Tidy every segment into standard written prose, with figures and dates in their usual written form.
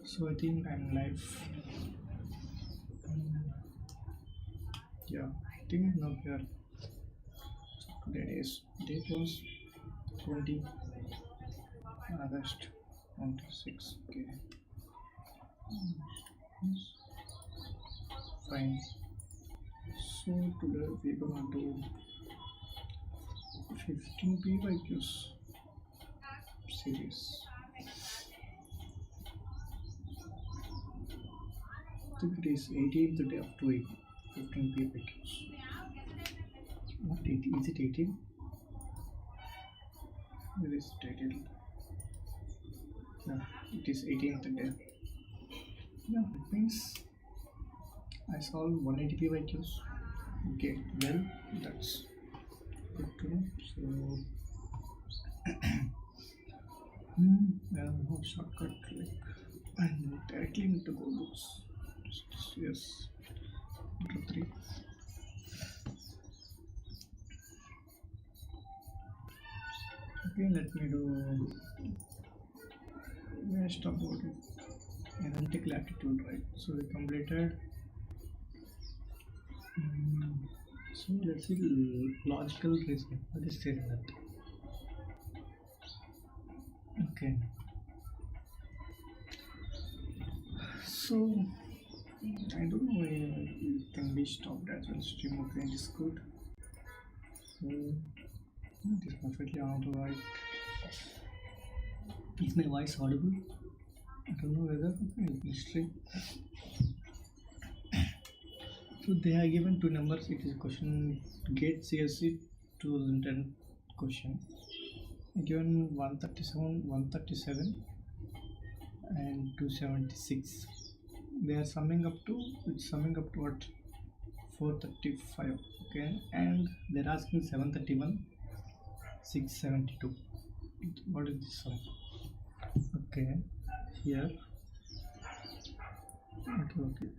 So I think I'm live. Yeah, I think now we are. Date was 20 August 26. Okay, fine. So today we're gonna do 15 PYQs series. I think it is 18th day of doing 15 PYQs. Not 18, is it 18? It is dated. No, it is 18th day. Yeah, it means I solved 180 PYQs. Okay, well, that's good to know. So, no shortcut. Like, I directly need to go to yes, 3. Okay, let me do rest about analytical aptitude, right? So we completed. So let's see logical reasoning. What is there in that? Okay. So I don't know why it can be stopped as well. Stream of range is good. So it is perfectly alright. Is my voice audible? I don't know whether history. So they are given 2 numbers. It is a question GATE CSE 2010 question. Given 137 and 276. They are summing up to what? 435. Okay, and they're asking 731, 672. What is this sum? Okay, here. Okay.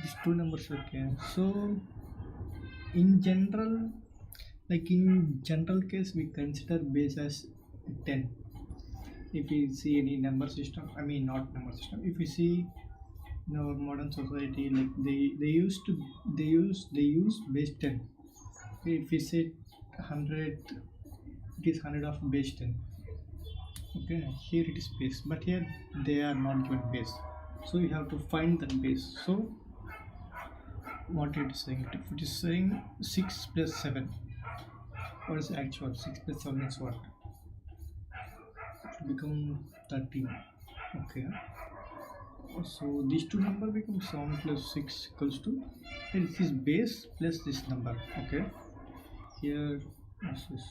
These 2 numbers. Okay, so in general case we consider base as 10. If we see any number system, I mean not number system, if we see in our modern society, like they use base 10. If we say 100, it is 100 of base 10. Okay, here it is base, but here they are not given base, so you have to find that base. So what it is saying, if it is saying 6 plus 7, what is actual? 6 plus 7 is what? It will become 13. Okay, so these 2 numbers become 7 plus 6 equals to, and this is base plus this number. Okay, here this is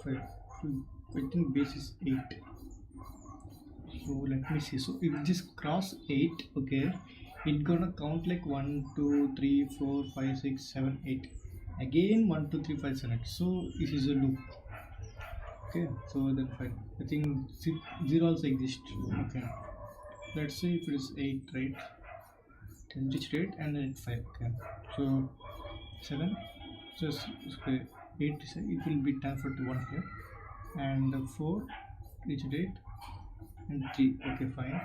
5. I think base is 8. So let me see. So if this cross 8, okay, it's gonna count like 1 2 3 4 5 6 7 8, again 1 2 3 5 7 8. So this is a loop. Okay, so then fine. I think 0 also exists. Okay, let's say if it is 8, right? 10 reached 8 and then 5. Okay, so 7, just okay, 8 is, it will be transferred to 1 here, and 4 reached 8 and 3. Okay, fine,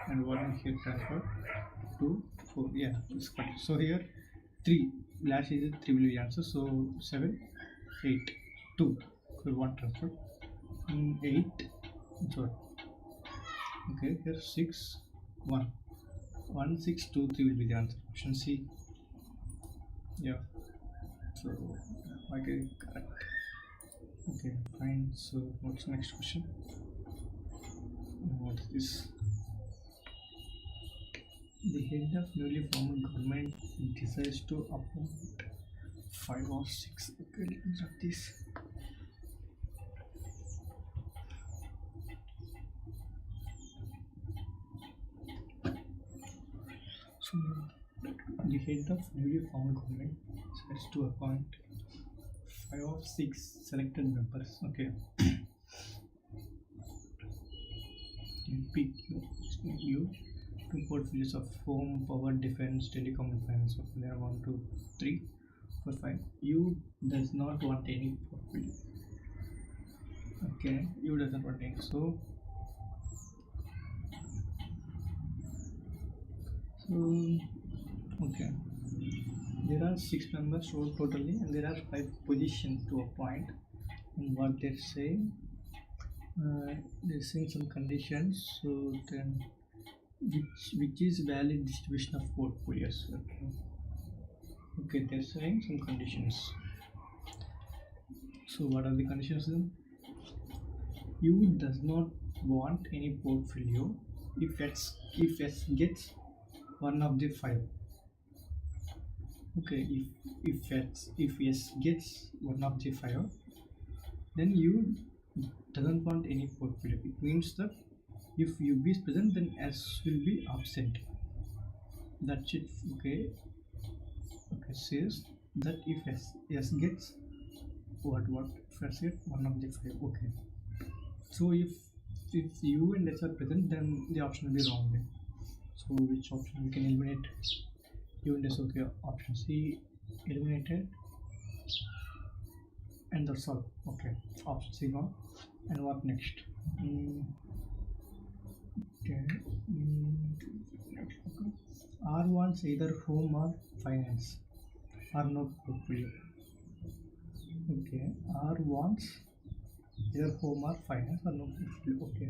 and 1 here transferred to 4. Yeah, it's fine. So here 3 last is 3 will be answer. So 7 8 2, so 1 transferred, 8 sorry. Okay, here 6 1 1 6 2 3 will be the answer. Option C. Yeah, so okay, correct. Okay, fine. So what's the next question? What is this? The head of newly formed government decides to appoint 5 or 6. Okay, let me check this. So the head of newly formed government decides to appoint 5 or 6 selected members. Okay. PQ 2 portfolios of home, power, defense, telecom, and finance. So there are 1 2 3 4 5. You does not want any portfolio. Okay, U doesn't contain. So okay, there are 6 members totally, and there are 5 positions to a point. And what they're saying, they're saying some conditions. So then, which is valid distribution of portfolios? Okay, they're saying some conditions. So what are the conditions then? U does not want any portfolio if S gets one of the 5. Okay, if S gets one of the 5, then U doesn't want any portfolio. It means that if U is present, then S will be absent. That's it. Okay, says that if S gets what if S gets one of the 5. Okay, so if U and S are present, then the option will be wrong then. So which option we can eliminate? U and S. Okay, option C eliminated, and that's all. Okay, option C gone. And what next? Okay. R wants either home or finance or no portfolio. Okay, R wants either home or finance or no portfolio. Okay,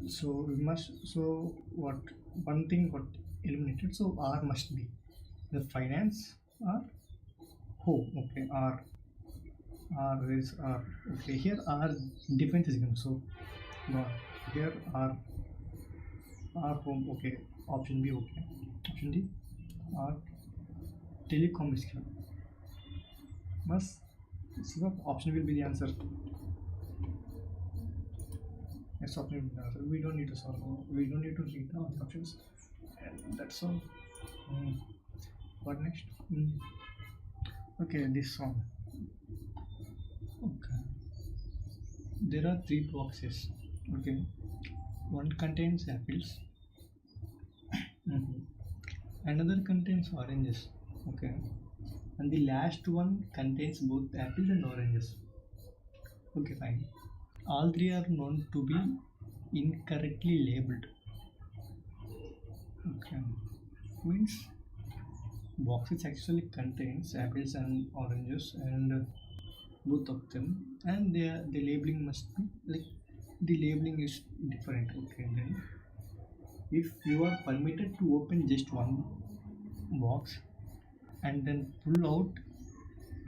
so we must, so what, one thing got eliminated, so R must be the finance or home. Okay, R, where is R? Okay, here R defense is given, so no, here R home. Okay, option B. Okay, option D, R telecom is given. Must, so option will be the answer. Yes, option will be the answer. We don't need to solve, we don't need to read all the options, and that's all. What next? Okay, this one. Okay, there are 3 boxes. Okay, one contains apples, another contains oranges. Okay, and the last one contains both apples and oranges. Okay, fine. All 3 are known to be incorrectly labeled. Okay, means boxes actually contains apples and oranges, and both of them, and the labeling must be like, the labeling is different. Okay, then if you are permitted to open just one box and then pull out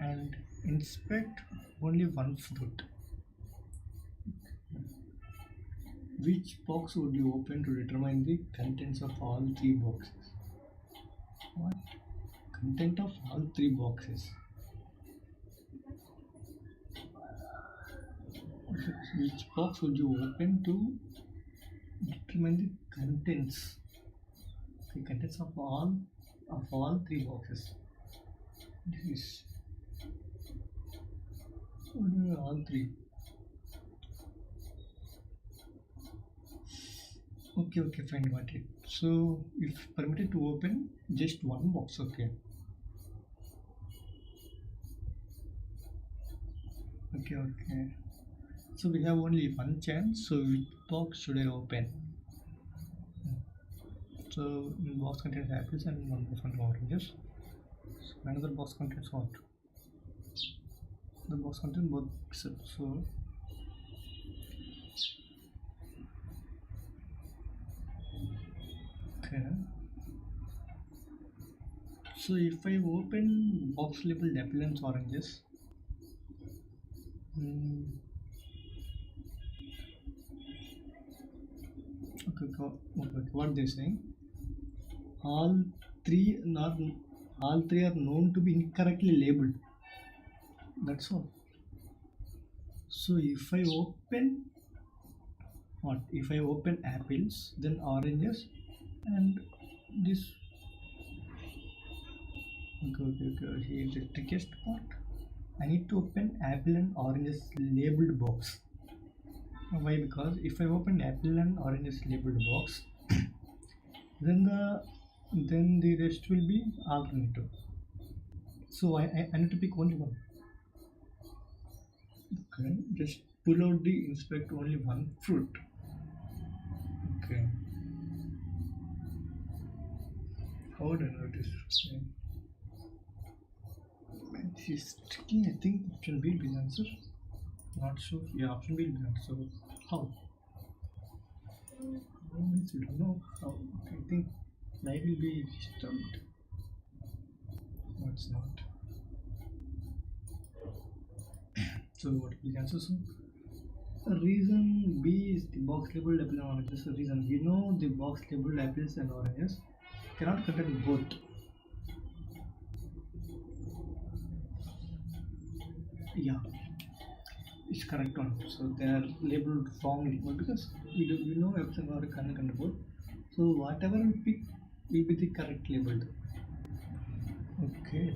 and inspect only one fruit, which box would you open to determine the contents of all 3 boxes? What? Content of all 3 boxes. Which box would you open to determine the contents? The contents of all 3 boxes. This is all 3. Okay, fine, got it. So if permitted to open just one box. Okay, so we have only one chance, so which box should I open? So box contains apples and one box contains oranges. So another box contains what? The box contains both except, so okay. So if I open box labeled apple and oranges, okay, what they're saying, all three are known to be incorrectly labeled. That's all. So if I open what? If I open apples, then oranges, and this. Okay. Here's the trickiest part. I need to open apple and oranges labeled box. Why? Because if I open apple and oranges labeled box, then the rest will be alternative. So I need to pick only one. Okay, just pull out the inspect only one fruit. Okay. How would I notice? She's tricky. I think option B will be the answer. Not sure. Yeah, option B will be the answer. So how? We don't know how. I think life will be disturbed. No, it's not. So what will be the answer? So reason B is the box labeled apple and oranges. The reason we know the box labeled apples and oranges cannot contain both. Yeah, it's correct one. So they are labeled wrongly because we know apples and oranges cannot contain both. So whatever we pick will be the correct labeled. Okay,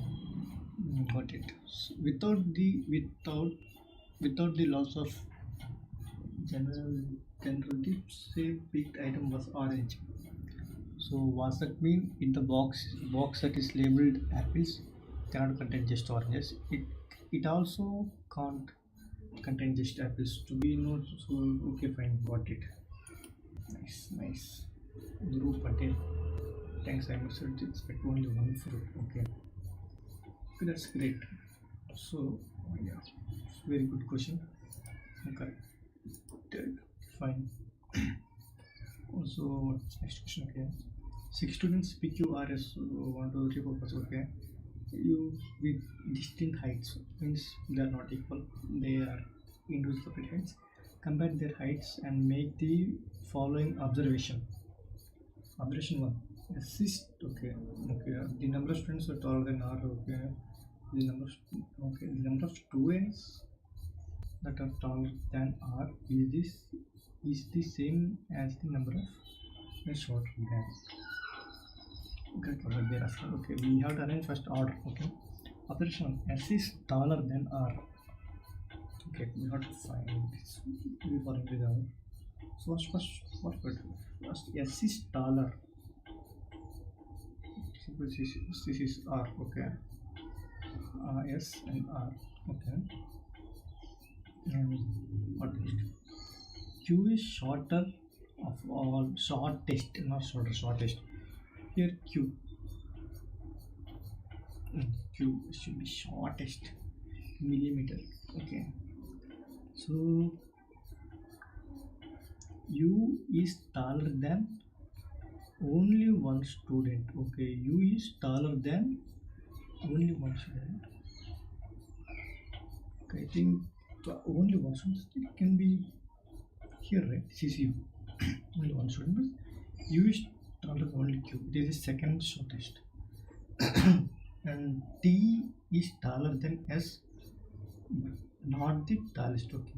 got it. So without the loss of generally say picked item was orange. So what's that mean? In the box that is labeled apples cannot contain just oranges. It also can't contain just apples. To be known. So okay, fine, got it. Nice. Dhruv Patel. Thanks, I must expect only one fruit. Okay, that's great. So yeah, it's very good question. Okay, fine. Also, what's next question? Okay, 6 students PQRS 1, 2, 3, 4, 5. Okay, you with distinct heights means they are not equal. They are individual separate heights. Compare their heights and make the following observation. Observation 1. Assist. Okay. The number of students are taller than R. Okay. The number of students that are taller than R is the same as the number of shorter than. Okay, we have to arrange first order. Okay, operation S is taller than R. Okay, we have to find this before everything. So first S is taller. This is R. Okay, S and R. Okay, and what is it? Q is shorter of all, shortest, not shorter, shortest. Here Q should be shortest millimeter. Okay, so U is taller than only one student. Okay, U is taller than only one student. Okay, I think only one student, it can be here, right? This is U. Only one student, but U is taller than only Q. This is second shortest. And T is taller than S, but not the tallest. Okay,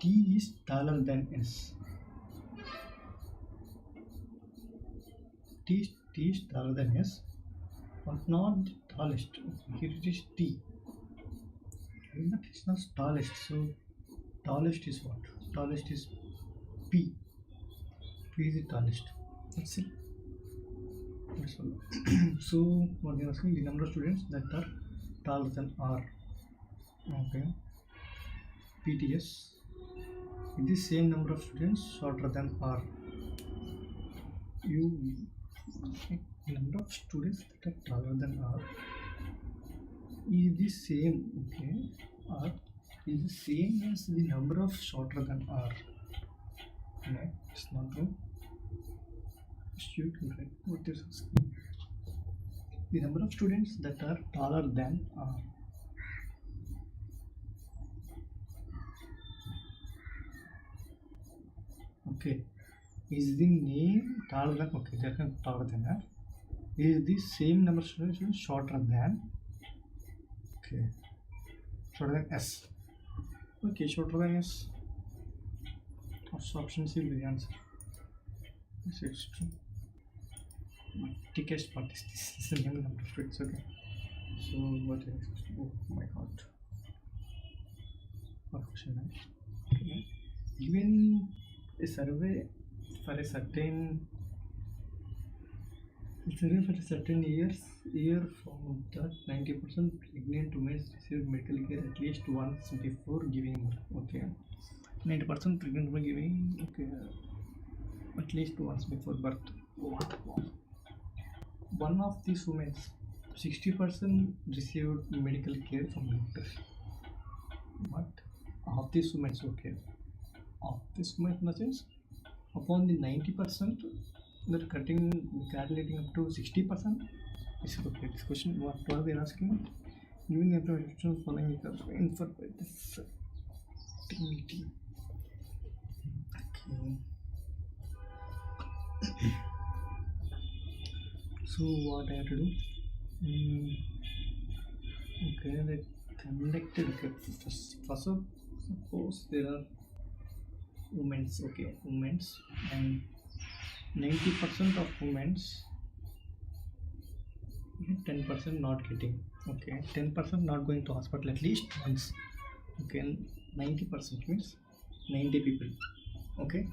T is taller than S. T is taller than S, but not the tallest. Okay, here it is T. But it's not tallest. So tallest is what? Tallest is P. P is the tallest. That's it. That's all. So what they are asking, the number of students that are taller than R. Okay. PTS. With the same number of students shorter than R. Okay, number of students that are taller than R is the same. Okay, R is the same as the number of shorter than R. No, it's not true. Shoot, right? What is asking? The number of students that are taller than R. Okay, is the name taller than? Okay, they are taller than R. Is the same number of students shorter than? Okay, shorter than S. Okay, shorter than S. Also, option C will be the answer. Yes, it's true. Thickest part is this. This is the name of the number of students. Okay. So what is? Oh my god. What question? Okay. Given a survey for a certain It's a for a certain year from that 90% pregnant women receive medical care at least once before giving birth. Okay, 90% pregnant women giving, okay, at least once before birth. One of these women, 60% received medical care from doctors. But of these women, okay, of this women in the sense, upon the 90%, they're calculating up to 60%. Is okay. This question, what are they asking? Giving information following because inferred by this activity. Okay. So what I have to do? Okay, they conducted. Okay, first suppose there are women's. Okay, women's and 90% of women's, 10% not getting. Okay, 10% not going to hospital at least once. Okay, 90% means 90 people. Okay,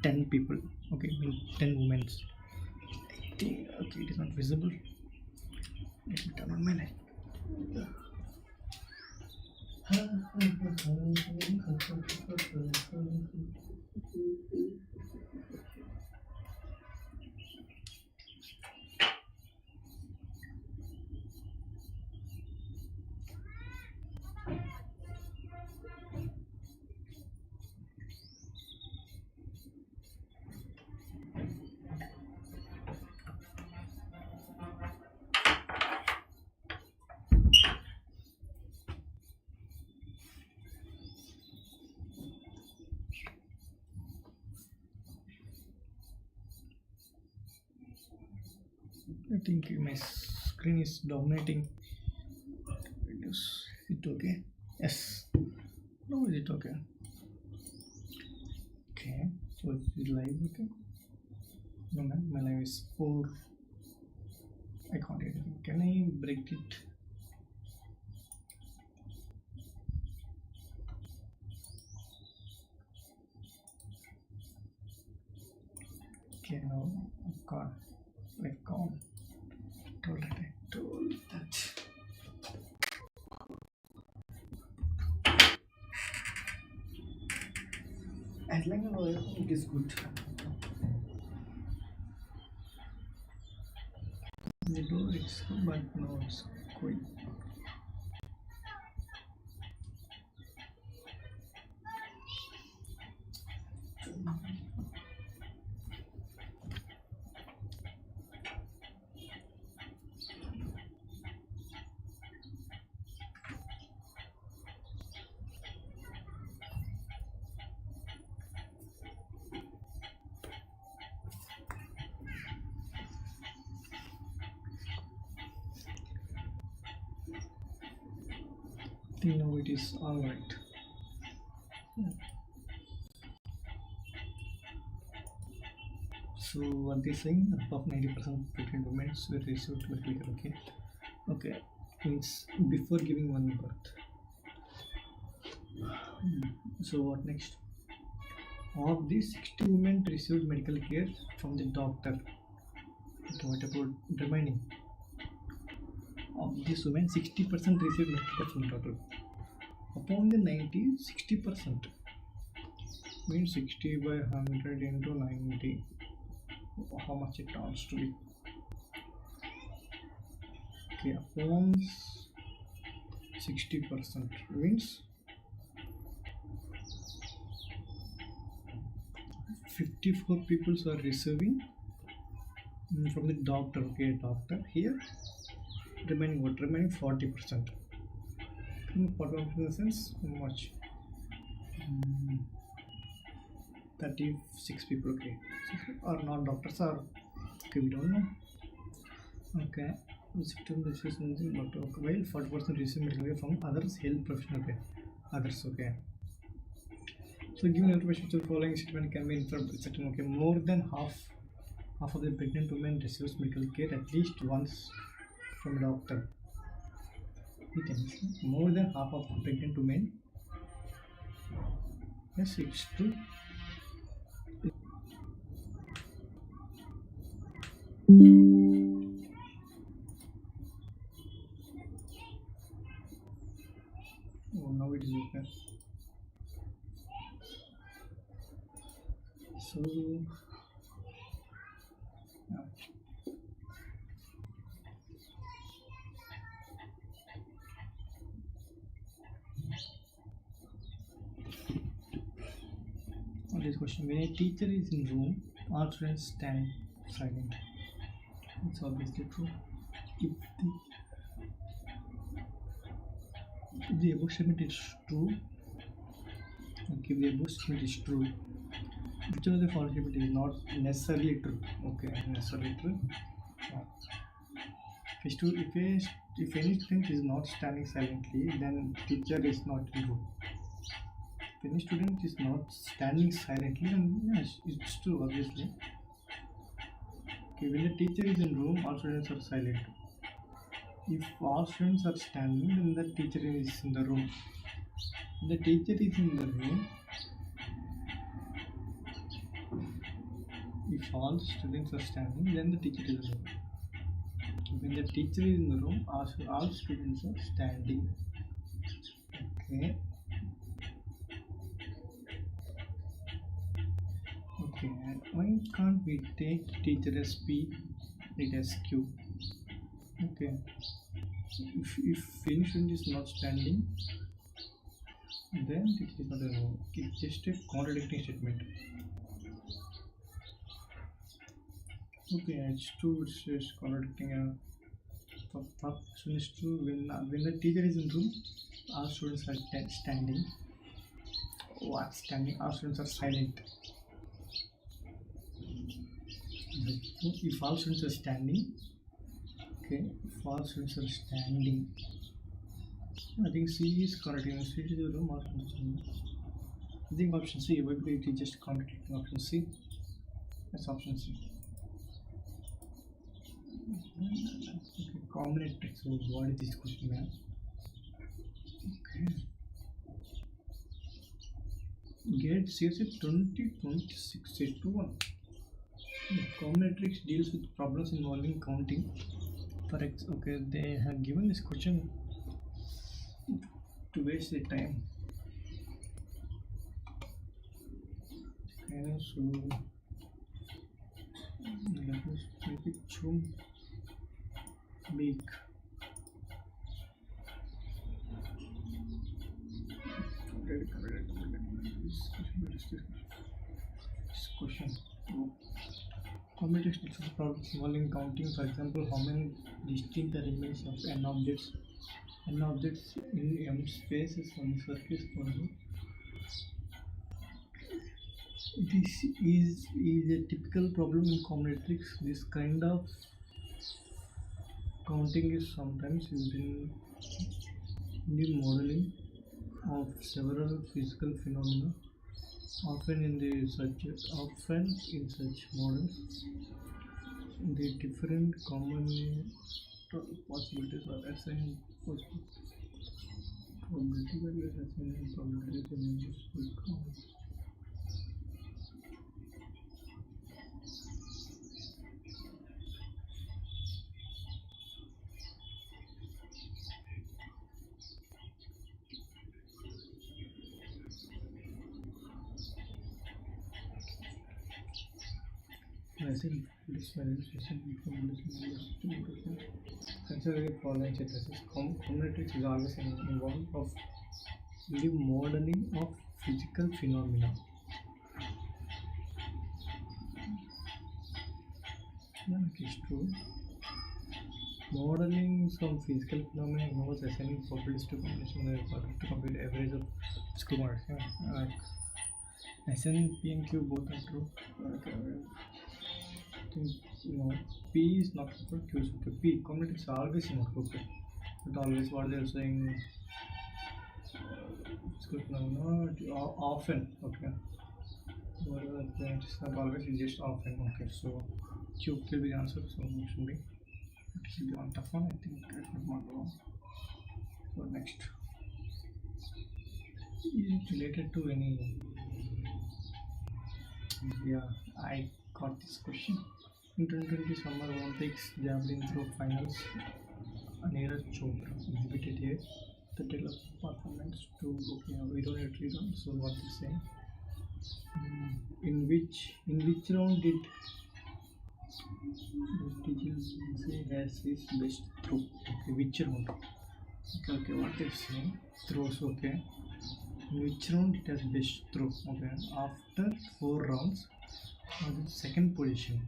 10 people. Okay, means 10 women. I think, okay, it is not visible. Let me turn on my light. I think my screen is dominating. Is it okay? Yes. No, is it okay? Okay. So it's live. Okay. No, man, my live is poor. I can't get anything. Can I break it? Okay, no, I can't. I can't. I told that. As long as it is good. The door is good, but no, it's quite. Now it is all right. So what they saying? Above 90% pregnant women will receive medical care. Okay, means before giving one birth. So what next? Of these, 60 women received medical care from the doctor. Okay, what about remaining? Of these women, 60% received medical care from the doctor. Upon the 90, 60% means 60 by 100 into 90. How much it turns to be? Okay, upon 60% means 54 people are receiving from the doctor. Okay, doctor here. Remaining what? Remaining 40%. 40% in the sense how much? 36 people. Okay, or not doctors are. Okay, we don't know. Okay, this is something, but while 40% receive medical care from others health professional. Okay, others. Okay. So given information to the following statement can be inferred by certain. Okay, more than half of the pregnant women receives medical care at least once from a doctor. It means more than half of pregnant women. Yes, it's true. Oh, now it is okay. So yeah. On this question, when a teacher is in room, all students stand silent. It's obviously true. If the above statement is true, okay, if the above statement is true, which of the following statement is not necessarily true? Okay, necessarily true. Yeah. If any student is not standing silently, then teacher is not in room. If any student is not standing silently, then yes, it's true, obviously. Okay, when the teacher is in room, all students are silent. If all students are standing, then the teacher is in the room. When the teacher is in the room, if all students are standing, then the teacher is in the room. When the teacher is in the room, all students are standing. Okay. Okay, and why can't we take teacher as P, it as Q? Okay, if any student is not standing, then it is not a room. It's just a contradicting statement. Okay, it's true. It's just contradicting a first one is true. When the teacher is in room, all students are standing. What standing? All students are silent. If all students are standing, okay. If all students are standing, I think C is correct. In C is the room. All students are standing. I think option C. Why it is just contradicting option C? That's option C. Okay, combinatorics. So what is this question, man? Okay. GATE CSE 2026-1. Combinatorics deals with problems involving counting. Okay, they have given this question to waste their time. Okay, so let us make it too big. This question. Combinatorics deals with problems involving counting. For example, how many distinct elements of n objects in m spaces on the surface possible. This is a typical problem in combinatorics. This kind of counting is sometimes used in the modeling of several physical phenomena. Often in such models, the different common possibilities are assigned. Probability values assigned and probability images will count. I think this validation consider the following status. Combinatorics is always involved of the modeling of physical phenomena. Yeah, it is true. Modeling some physical phenomena involves assigning probabilities to combination to compute average of skew marks. Yeah, like SN, P and Q both are true. Okay. No, P is not true, Q is okay. P combinatorics is always not okay. But always what they are saying often, okay. Whatever it's not always, it's just often, okay. So Q will be the answer, so option B. It should be one tough one, I think I got one wrong. So next, is it related to any? Yeah, I got this question. In 2020 Summer Olympics javelin throw finals, Neeraj Chopra exhibited the tale of performance to okay, we don't have to read on. So what is saying? In which round did say has his best throw? Okay, which round? Okay, what is saying? Throws. Okay. In which round it has best throw? Okay. After 4 rounds, was in second position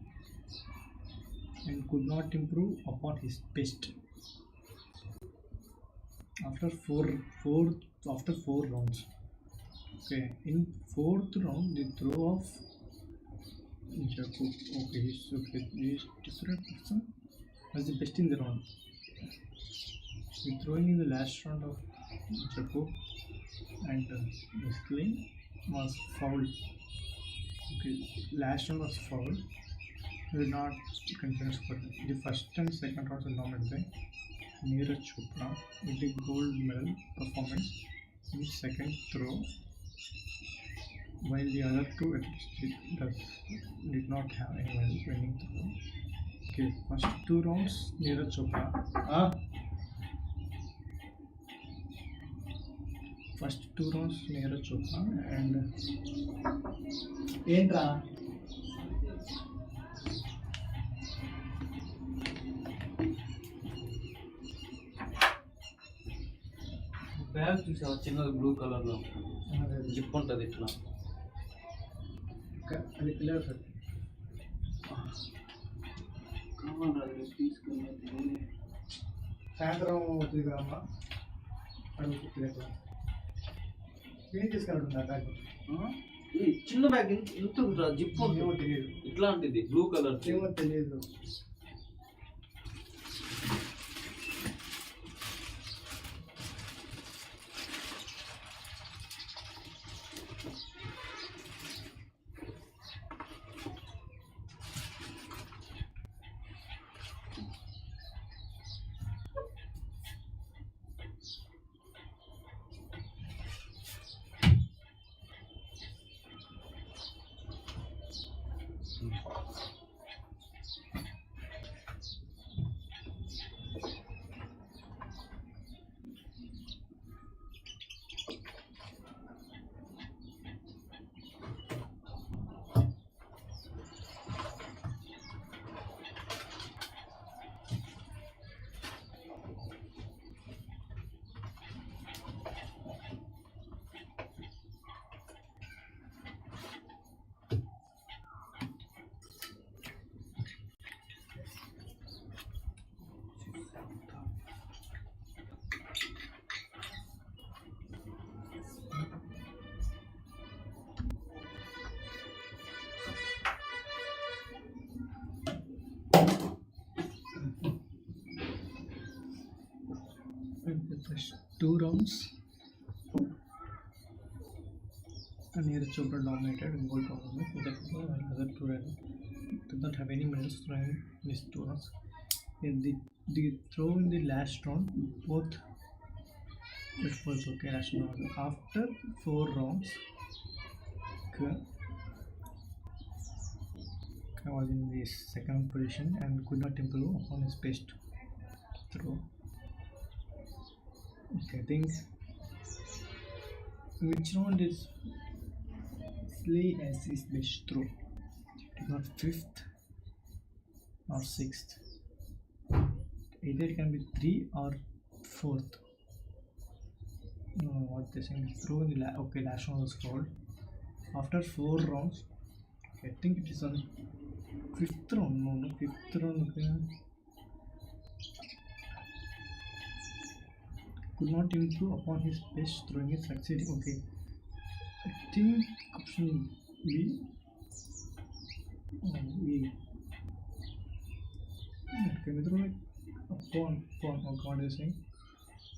and could not improve upon his best. After four rounds. Okay, in fourth round the throw of Jacob. Okay, he's different person. Was the best in the round. The throwing in the last round of Jacob and basically was fouled. Okay, last round was fouled. He will not consider for the first and second rounds are nominated by Neeraj Chopra with the gold medal performance in second throw, while the other two athletes did not have any medal winning throw. Okay, first 2 rounds Neeraj Chopra. First 2 rounds Neeraj Chopra and ఏంట్రా bag చూసావా చిన్నది blue కలర్లో zip ఉంటుంది ఇట్లా అది పిల్లలు sir కావాలి తీసుకుని సాయంత్రం అవుతుంది కదమ్మా అడుగు ఏం తీసుకెళ్ళకుండా బ్యాగ్ చిన్న బ్యాగ్ ఇంత జిప్ ఏమో తెలియదు ఇట్లాంటిది బ్లూ కలర్ ఏమో తెలియదు First 2 rounds Neeraj Chopra dominated in gold tournament with the other 2 did not have any medals thrown in these 2 rounds. The throw in the last round both it was okay last round. After 4 rounds was in the second position and could not improve upon his best throw. Okay, I think which round is Slay as his best throw? Not 5th or 6th. Either it can be 3 or 4th. No, what they saying? Throw in the last round was fouled. After 4 rounds, I think it is on 5th round. No, 5th round. Okay. Could not improve upon his best throwing is succeeding. Okay, I think option B. Okay, we throw it upon. Oh, what is saying?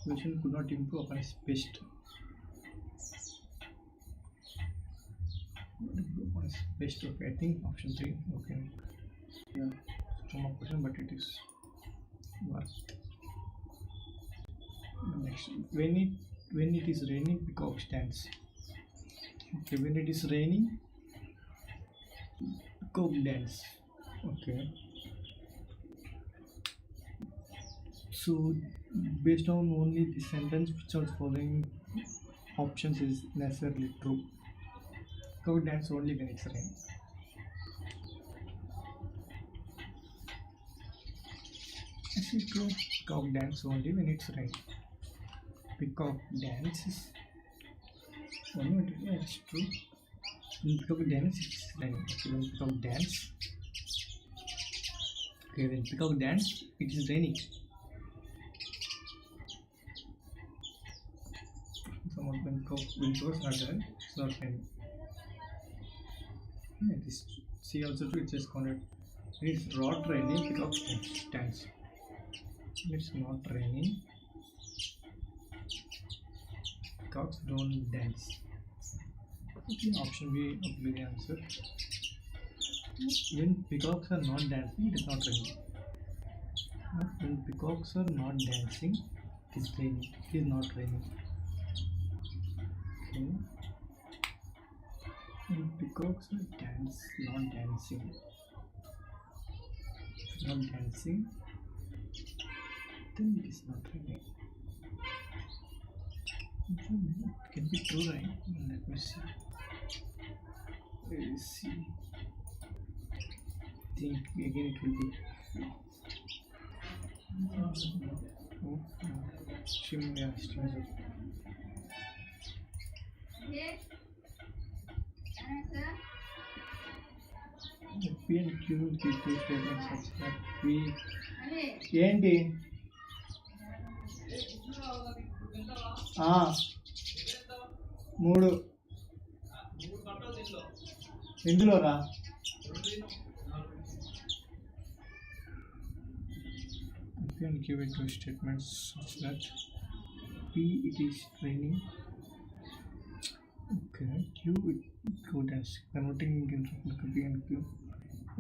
Position could not improve upon his best. Upon his best. Okay, I think option 3. Okay, yeah, some more question, but it is worst. Next, when it is raining, peacock stands. Okay, when it is raining, peacock dance. Okay. So based on only the sentence which are following options is necessarily true. Cow dance only when it's rain. Is it true? Cow dance only when it's rain. Peacock dances only when yeah, it's true. When peacock dance it's rain. Okay, when peacock dance. Okay, when peacock dance it is raining. Someone when peacocks are there, it's not raining. Yeah, it is. See also too. It says counted. It's not raining. Peacock dance. It's not raining. Peacocks don't dance. Okay, option B will be the answer. When peacocks are not dancing, it is not raining. When peacocks are not dancing, it is raining. It is not raining. Okay. When peacocks are not dancing, then it is not raining. It can be true, right? Let me see. Let's see. I think again it will be. Oh, yeah, P and Q key two statements such that P ఏంటి మూడు ఎందులో రా P and Q with two statements such that P it is raining. Okay, Q it go dance converting into P and Q.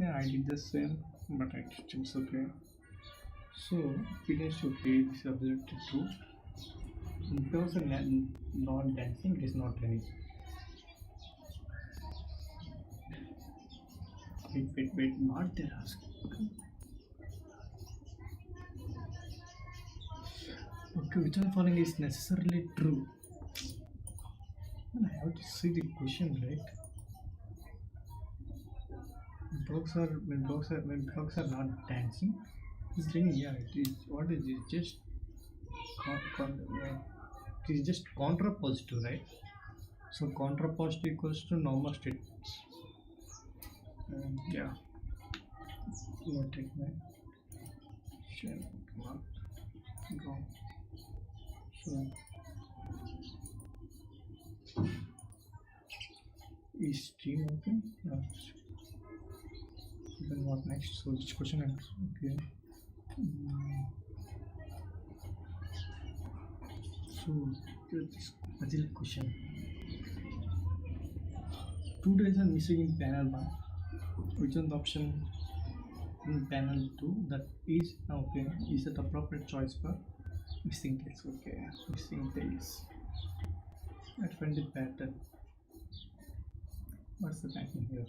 Yeah, I did the same, but it's okay. So P is okay. This is absolutely true. Because not dancing, it is not raining. Wait, what they're asking? Okay, which one following is necessarily true? I have to see the question, right? When dogs are not dancing, it's raining. Yeah, it is. What is it? Just it is just contrapositive, right? So contrapositive equals to normal statements. Yeah. Not take my share mark. Go. So is stream open? No. Then what next? So which question is okay? So this particular question. 2 days are missing in panel 1. Which one the option in panel 2 that is okay? Is that appropriate choice for missing tails? Okay, missing tails. Let's find the pattern. What's the pattern here?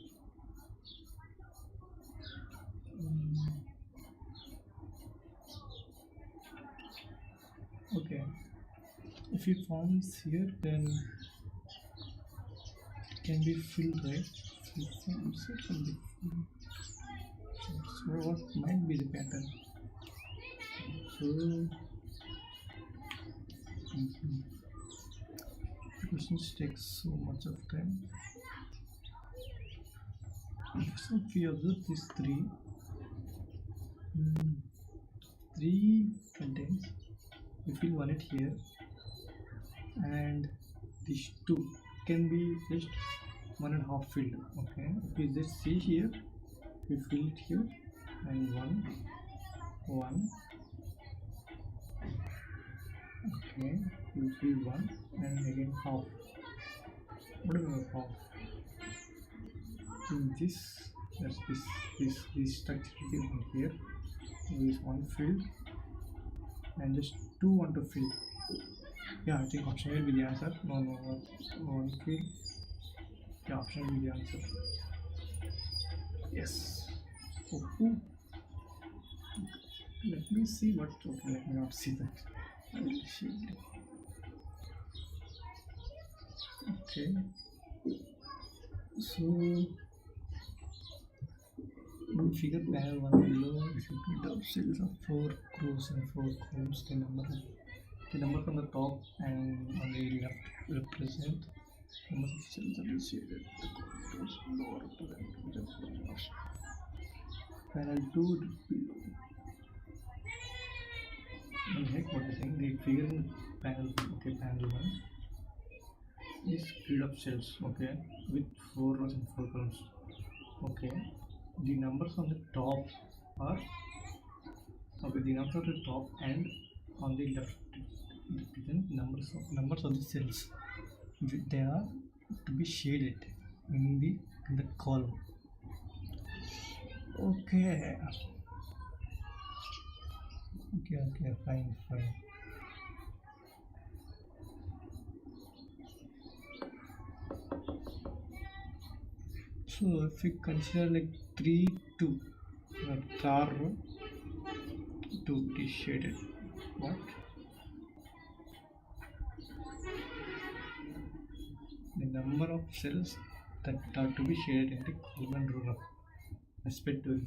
Okay, if it forms here, then it can be filled, right? If it forms, it can be filled. So what might be the pattern? So questions take so much of time. So if we observe these three contains, we fill one it here, and these two can be just 1.5 filled. Okay, if we just see here, we fill it here, and one. Okay, we fill one, and again half. What is half? In this, yes, this structure is here. There is one field, and just two want to fill. Yeah, I think option will be the answer. No, one field. Yeah, option will be the answer. Yes. Oh, let me see what. Okay, let me not see that. I will shade. Okay, so in figure panel 1 below, if you print out cells of 4 rows and 4 columns, the number from the top and on the left represent number of cells associated. The columns below represent the last. Panel 2 below. And heck, what is saying? The figure in panel, okay, panel 1 is grid of cells, okay, with 4 rows and 4 columns. Okay, the numbers on the top are okay. The numbers on the top and on the left represent numbers of the cells. They are to be shaded in the column. Okay. Okay, fine. So if we consider like 3, 2, third row 2 is shaded. What? The number of cells that are to be shaded in the column and row respectively.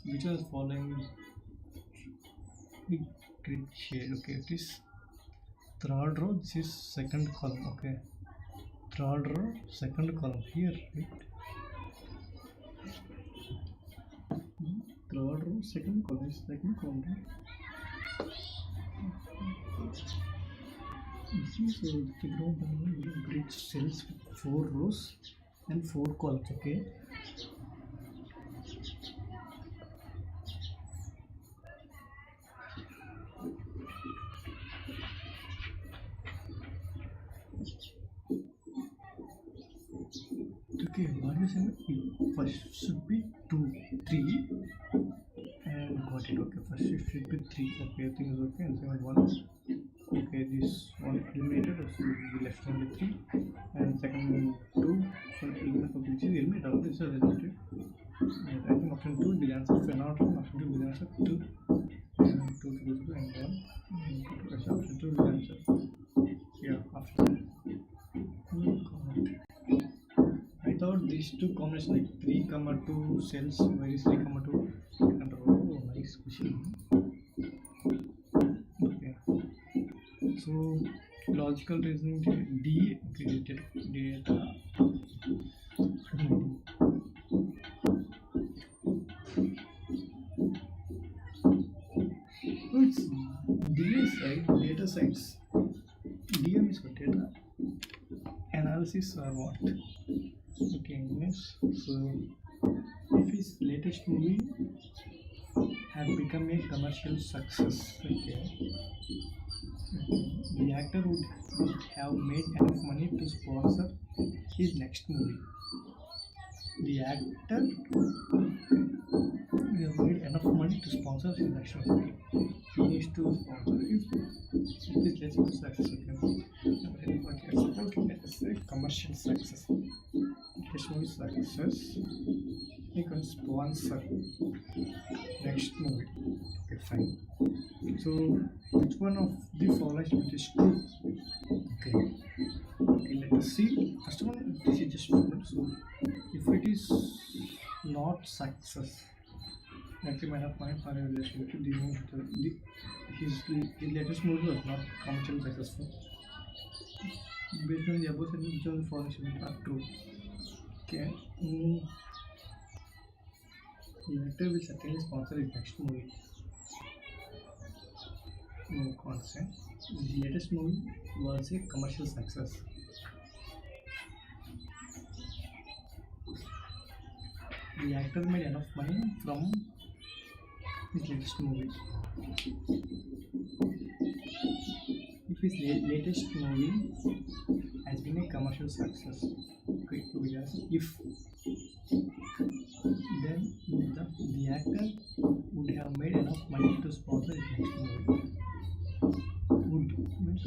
Which are following the grid shade. Okay, it is third row, this is second column. Okay, third row, second column here, right? Third row, second column is second column, right? So the grid cells with 4 rows and 4 columns. Okay, what you say? First should be 2, 3, and got it. Okay, first it should be 3. Okay, I think is okay. And second 1. Okay, this one eliminated, so we left only 3, and second 2. So element of which is eliminated. All this is eliminated. And I think option 2 will be the answer. If not, option 2 will be the answer. 2 and 2 and 1. Option 2 will be the answer. Yeah, option 2. I thought these two combinations like 3, 2 cells, where is 3, 2 and row. Nice question. Okay. So logical reasoning D created data. It's DS, right? Data science. DM is what? Data analysis or what? Okay, yes. So if his latest movie had become a commercial success, okay, the actor would have made enough money to sponsor his next movie. The actor would have made enough money to sponsor his next movie. He needs to sponsor if it is less success. Okay, suppose let's say commercial success. This movie success, he can sponsor next movie. Okay, fine. So which one of the following is true? Okay, let us see. First one, this is just one. So if it is not success, actually might have point for a relationship to his latest movie was not commercially successful. Based on the above said, which of the following should be true? Okay. The actor will certainly sponsor his next movie. No constant. The latest movie was a commercial success. The actor made enough money from his latest movie. If his latest movie has been a commercial success, okay, if then the actor would have made enough money to sponsor his next movie. Would means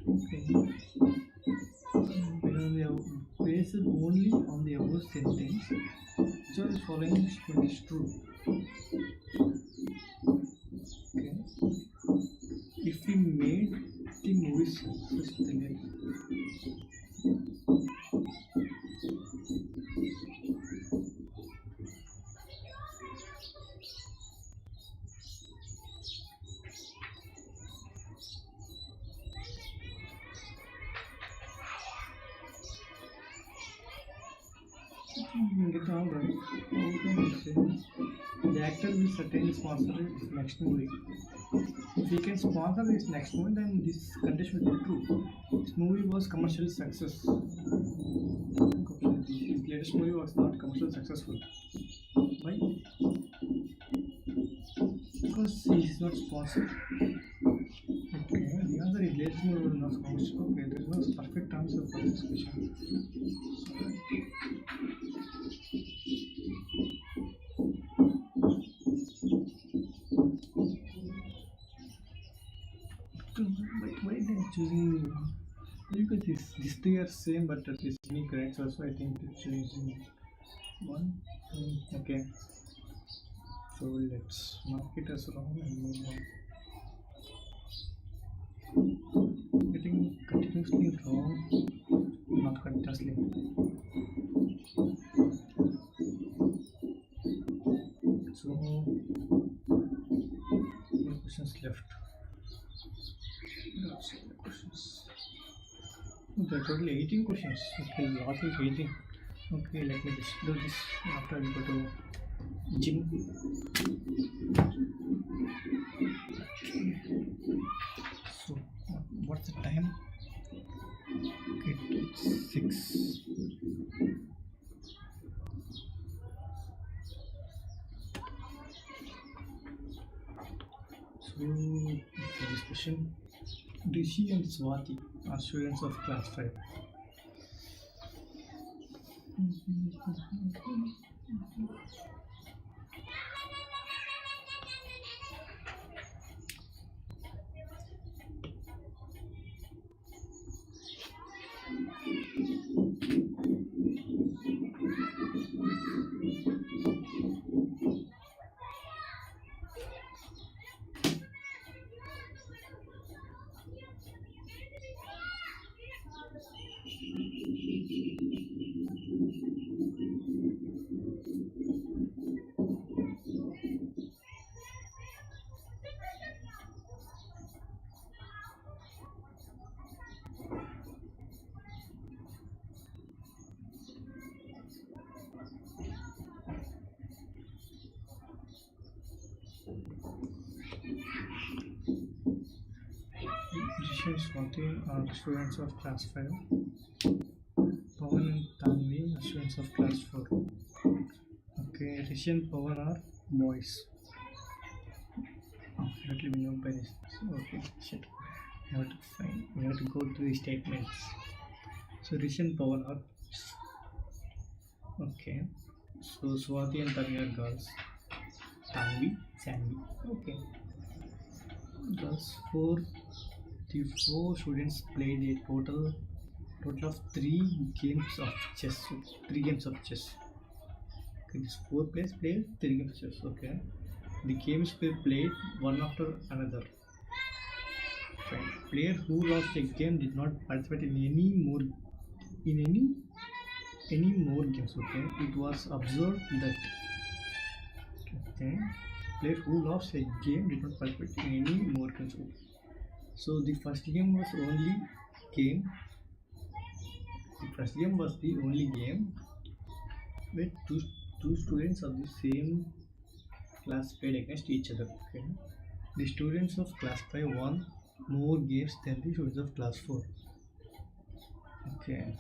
okay. Based only on the above sentence, so the following statement is true. Okay. If we made the movie successful, get all right. How can we say? The actor will certainly sponsor his next movie. If he can sponsor his next movie, then this condition will be true. This movie was commercial success. His latest movie was not commercially successful. Why? Because he is not sponsored. Okay, the answer is latest movie was not sponsored. Okay, there is no perfect answer for this question. Why they are choosing? Because these three are same, but it is unique, right? So I think it's choosing one. Okay. So let's mark it as wrong and move on. Getting continuously wrong, not continuously. So, no questions left. Let's see the questions. There are totally 18 questions. Okay, last is 18. Okay, let me just do this after we go to gym. So, what's the time? Okay, it's 6. So, for this question, Rishi and Swati are students of class 5. Rishi and Swati are students of class 5. Pawan and Tanvi are students of class 4. Okay, Rishi and Pawan are boys. Definitely we know by this. Okay, shit. We have to find. We have to go through the statements. So Rishi and Pawan are okay. So Swati and Tanvi are girls. Tanvi, Sanvi. Okay. Girls 4. The 4 students played a total of 3 games of chess. So 3 games of chess. Okay, these 4 players played 3 games of chess. Okay. The games were played one after another. Fine. Player who lost a game did not participate in any more games. Okay. It was observed that player who lost a game did not participate in any more games. So the first game was only game. The first game was the only game where two students of the same class played against each other. Okay. The students of class 5 won more games than the students of class 4. Okay.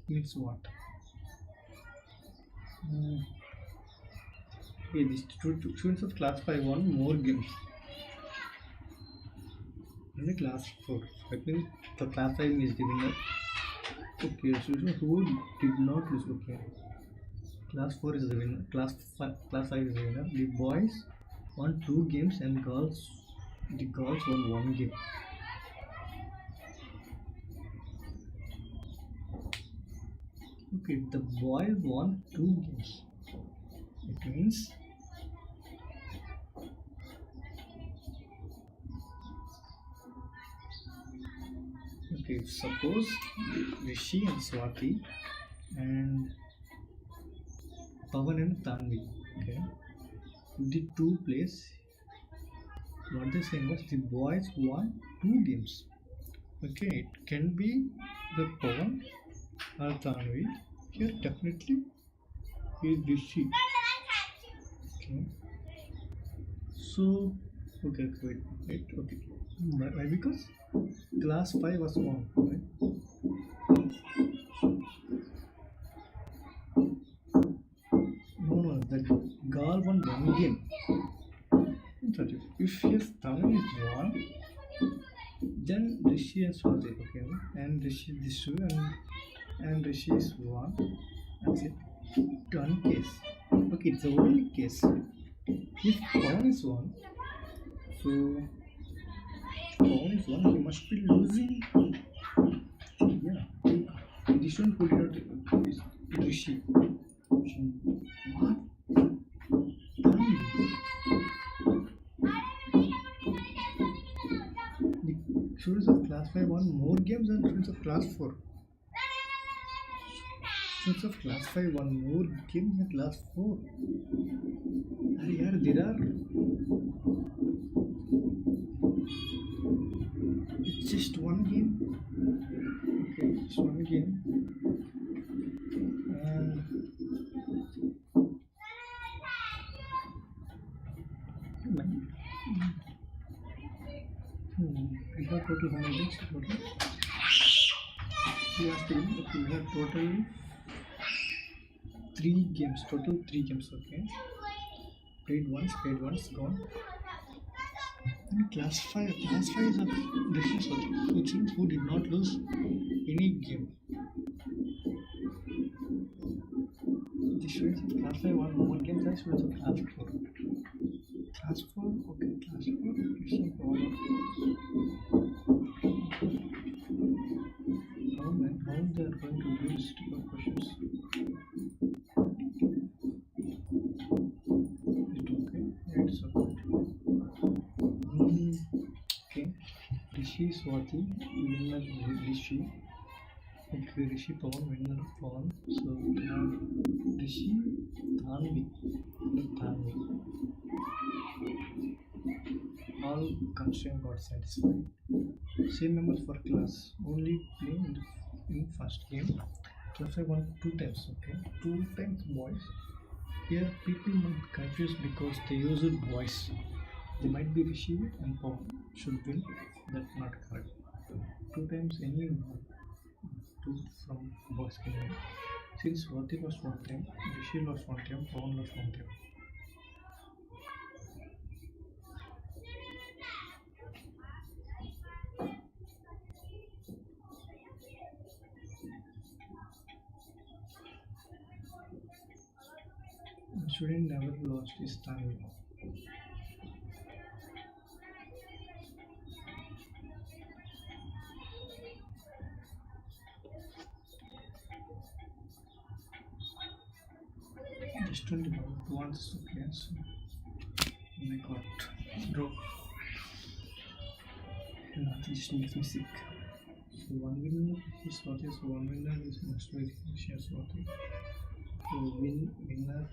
Means what? Okay, the students of class 5 won more games than the class 4. That means the class 5 is the winner. Okay, students who did not lose. Okay. Class 4 is the winner. Class 5 is the winner. The boys won 2 games and the girls won 1 game. Okay, the boy won 2 games. It means okay, suppose Rishi and Swati and Pavan and Tanvi. Okay, the two plays. What they're saying was the boys won 2 games. Okay, it can be the Pavan or Tanvi. Here definitely is Rishi. Okay, so okay, wait, okay. Why? Because class 5 was won, right? No, the girl won 1 game. Sorry, if his Tamil is won, then Rishi and Swati, okay, and Rishi this two and Rishi is one. That's it. One case. Okay, it's the only case. If Pawan is one, so Pawan is one, he must be losing. Yeah, the student who did not is Rishi. What? The students of class 5 won more games than students of class 4. Students of class 5 won more games than class 4. There are. It's just 1 game. Okay, it's 1 game. We have total how many games? Total? We have total 3 games. Total 3 games. Okay. Played once, gone. And class 5 is a difference. So students who did not lose any game. The students of class 5 won more games than students of class 4. Class 4, okay, class 4, question problem. How they are going to do this type of questions? It's okay, it's okay. Okay, Rishi Swati, winner Rishi. Okay, Rishi Pawan, winner Pawan. So now Rishi Tanvi. All constraint got satisfied. Same numbers for class. Only play in first game. Class I won 2 times. Okay, 2 times boys. Here people might be confused because they used boys. They might be Rishi and Pawan should win. That's not correct. 2 times any 2 from boys can win. Since Swati lost 1 time, Rishi lost 1 time, Pawan lost 1 time. The student never lost his time. Just 20 once, okay, so I got drop. Just makes me sick. So 1 winner is Swati, so 1 winner is must be Swati. So winner.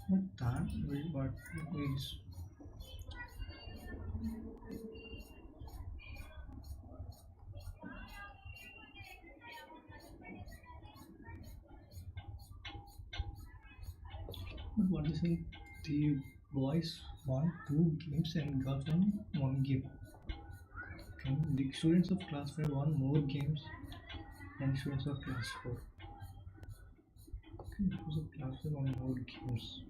But that what is but what is it? The boys won 2 games and girls won 1 game. Okay. The students of class 5 won more games than students of class 4. Okay, because of class 5 won more games.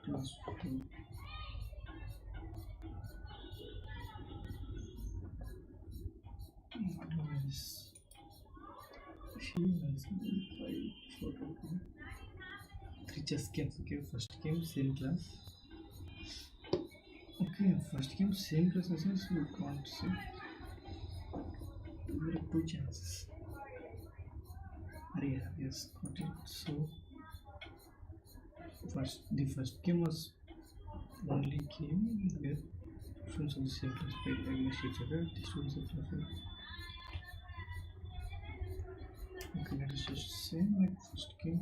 Class 2. What is Three chess games. Okay, first game same class. Okay, first game same class as us. We can't say. There are two chances. Yeah, yes, got it. So the first game was only game where students of the same class played against each other. The students of class. Okay, let us just say like first game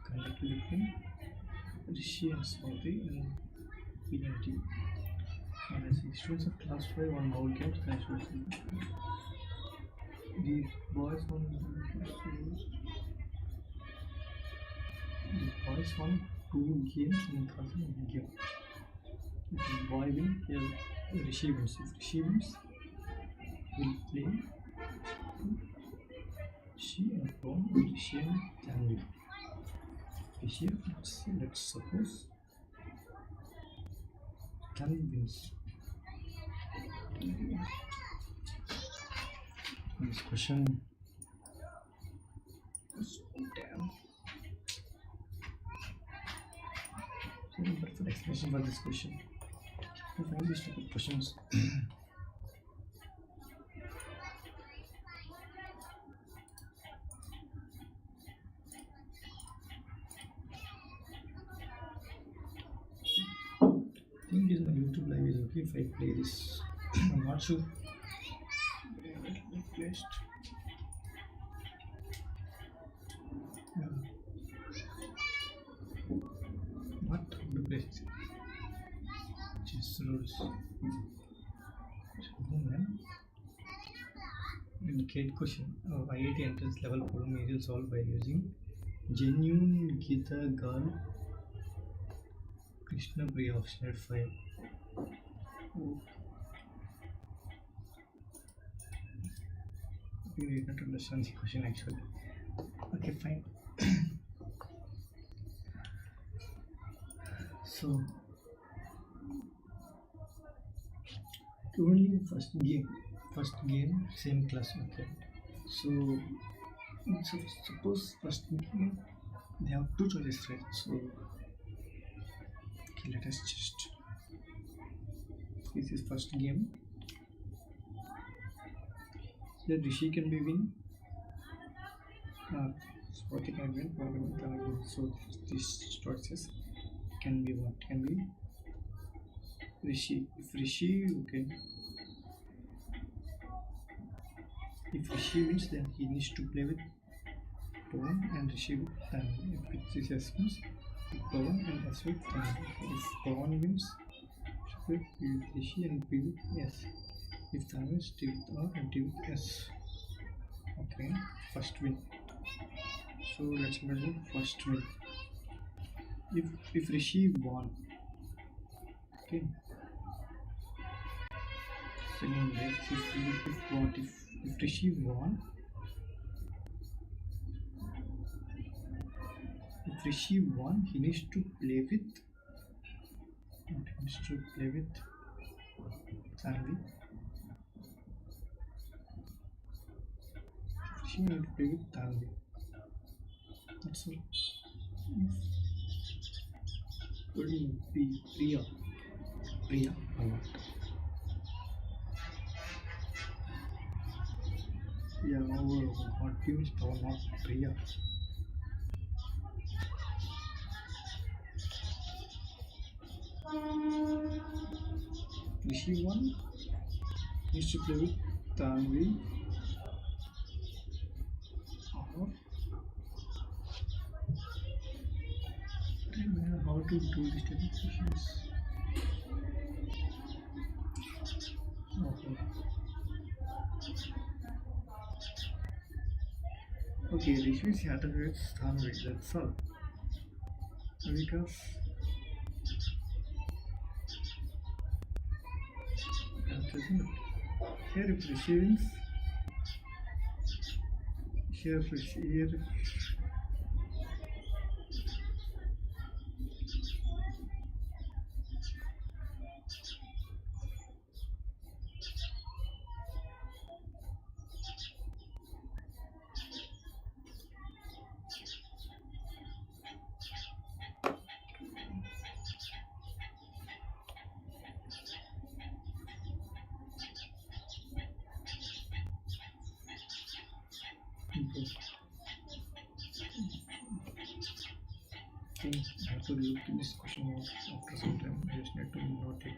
conducted between Rishi and Saudi and PNT. And let's see, students of class 5 on more games. The boys won two games in class one game. If boy win, Rishi wins. If Rishi wins, will play Rishi and Ron, Rishi and Tanvi. Rishi, let's suppose Tanvi wins. This question is damn. But for explanation for this question, I find these type of questions. I think is my YouTube live is okay if I play this. I'm not sure. Placed. What to place? Chess rules. In GATE question, IIT entrance level problem is solved by using genuine Gita girl Krishna Priya of standard 5. We did not understand the question actually. Okay, fine. So only first game same class. Okay, so suppose first game they have two choices, right? So okay, let us just, this is first game. The Rishi can be win, Swati can win, Parliament can win. So these choices can be what? Can be Rishi. If Rishi, okay. If Rishi wins, then he needs to play with Pawan and Rishi with Tanvi. If it is S wins, Pawan and S with Tanvi. If Pawan wins, with Rishi and P with S. If Tanvi wins, T with R and T with S. Okay, first win. So let's imagine first win. If Rishi won, okay. Second leg, if Rishi won, he needs to play with Tanvi. Rishi needs to play with Tanvi. That's all. Could it be Priya or what? Yeah, what team is Pawan, not Priya. Rishi won, needs to play with Tanvi. I don't know how to do these type of questions. Okay, Rishi is with Tanvi, that's all. Because here if Rishi wins, here Okay. Okay, I have to look at this question after some time. I just need to note it.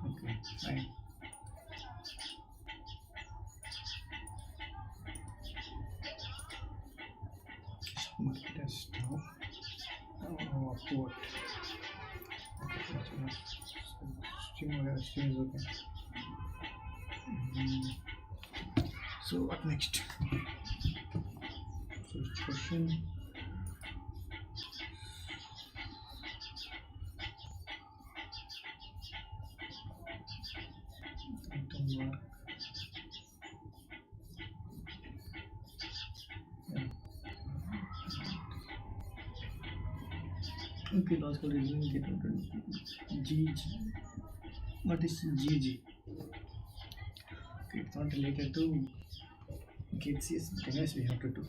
Okay, fine. Mark it as stop. Oh, port. Okay, that's enough. String is okay. So what next? First question. Item mark. Yeah. Okay, last call is get GG. What is GG? Okay, it's not related to GATE CSE, but anyways we have to do.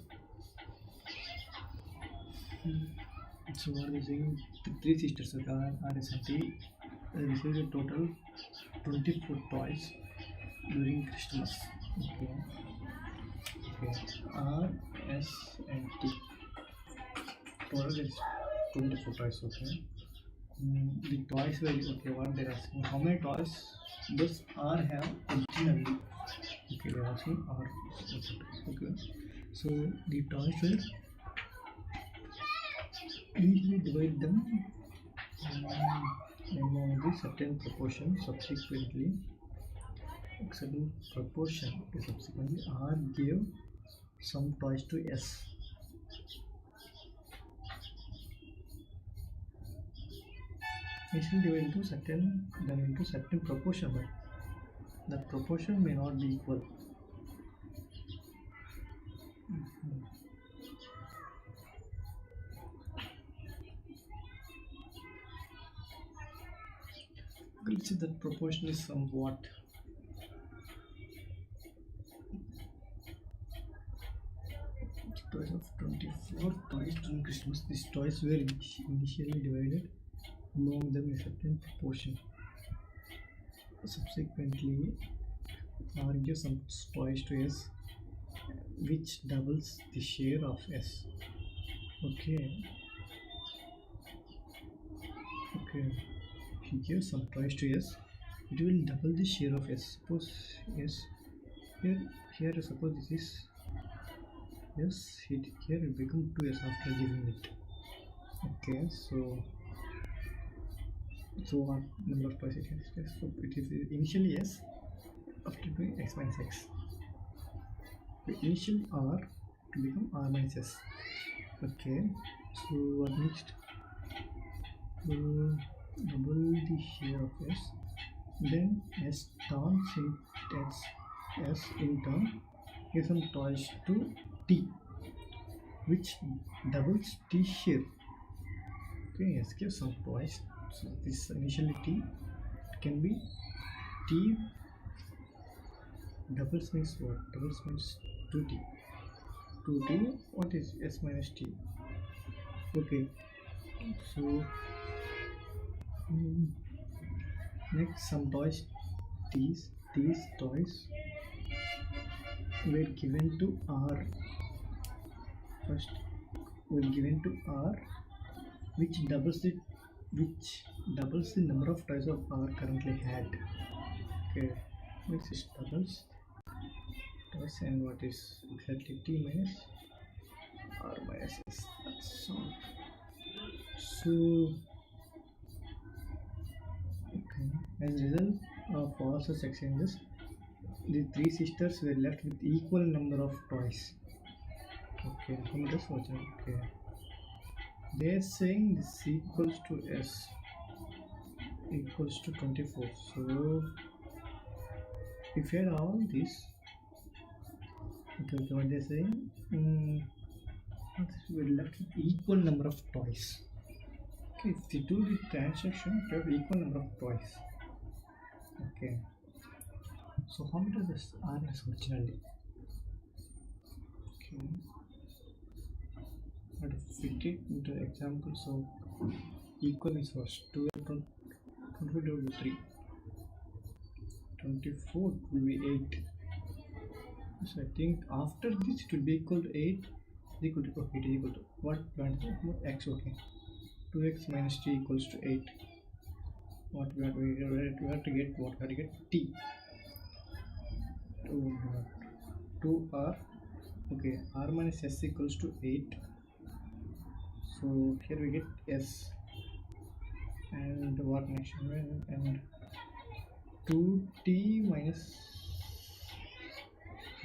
So what are we saying? The three sisters are RSNT received a total 24 toys during Christmas. Okay. Okay. R, S, and T. Total is 24 toys. Okay. The toys were okay. What they're asking? How many toys does R have originally? Okay, they're asking R. Okay. So the toys were usually divide them among the certain proportion. Subsequently, certain proportion. Okay, subsequently, R gave some toys to S. Initially divided into certain, then into certain proportion, but the proportion may not be equal. Let's see that proportion is somewhat. Toys of 24 toys during Christmas. These toys were initially divided among them a certain proportion. Subsequently, R gives some toys to S, which doubles the share of S. Okay. Okay. He gives some toys to S. It will double the share of S. Suppose S. Here suppose this is S. Here it become 2S after giving it. Okay. So what number of toys it has? So it is initially S. After doing X minus X. The initial R to become R minus S. Okay. So what next? Double the share of S, then S turns in S in turn gives some toys to T, which doubles T share. Okay, S gives some toys. So this initially T, it can be T doubles means what? Doubles means 2T. 2T, what is S minus T? Okay, so next some toys, these toys were given to R. First were given to R, which doubles the number of toys of R currently had. Okay, next is doubles toys, and what is exactly T minus R minus S. That's all. So as a result of all such exchanges, the three sisters were left with equal number of toys. Okay, okay. They are saying this equals to S equals to 24. So if you add all this, okay, what they are saying, we're left with equal number of toys. Okay, if they do the transaction, you have equal number of toys. Okay, so how many does R has originally? take into example. So equal is first 12, 25 divided by 3, 24 will be 8. So I think after this it will be equal to 8. Equal to, okay, it is equal to what? X. Okay, 2x minus t equals to 8. What we have to get? We have to get what? We have to get t. 2r. Okay, r minus s equals to 8. So here we get s, and what next? And 2t minus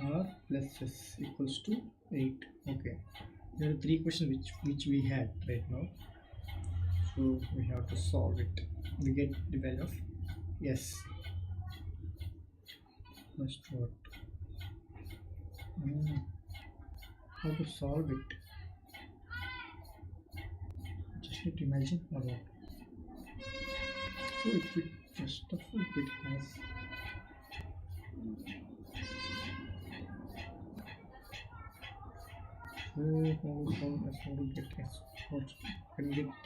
r plus s equals to 8. Okay, there are 3 questions which we had right now, so we have to solve it. We get the value of s. First what? How to solve it? Just need to imagine or what? So if it, first of all, if it has how to get s? What can we get t?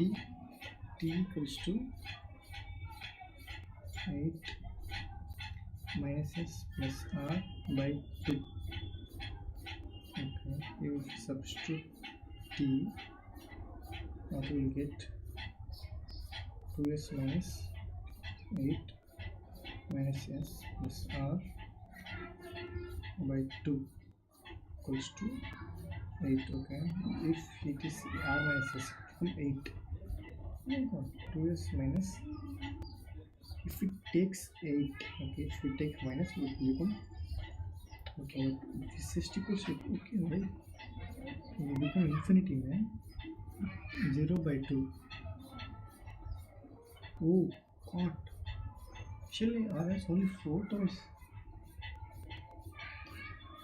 T equals to 8 minus s plus r by 2. Okay, if we substitute t, what we will get? 2s minus 8 minus s plus r by 2 equals to 8. Okay, if it is r minus s, it will become 8. Oh my god, 2s minus, if it takes 8, okay, if we take minus, it will become, okay, this is equals to, okay, right, it will become infinity, man. 0 by 2. Oh god, actually r has only 4 terms.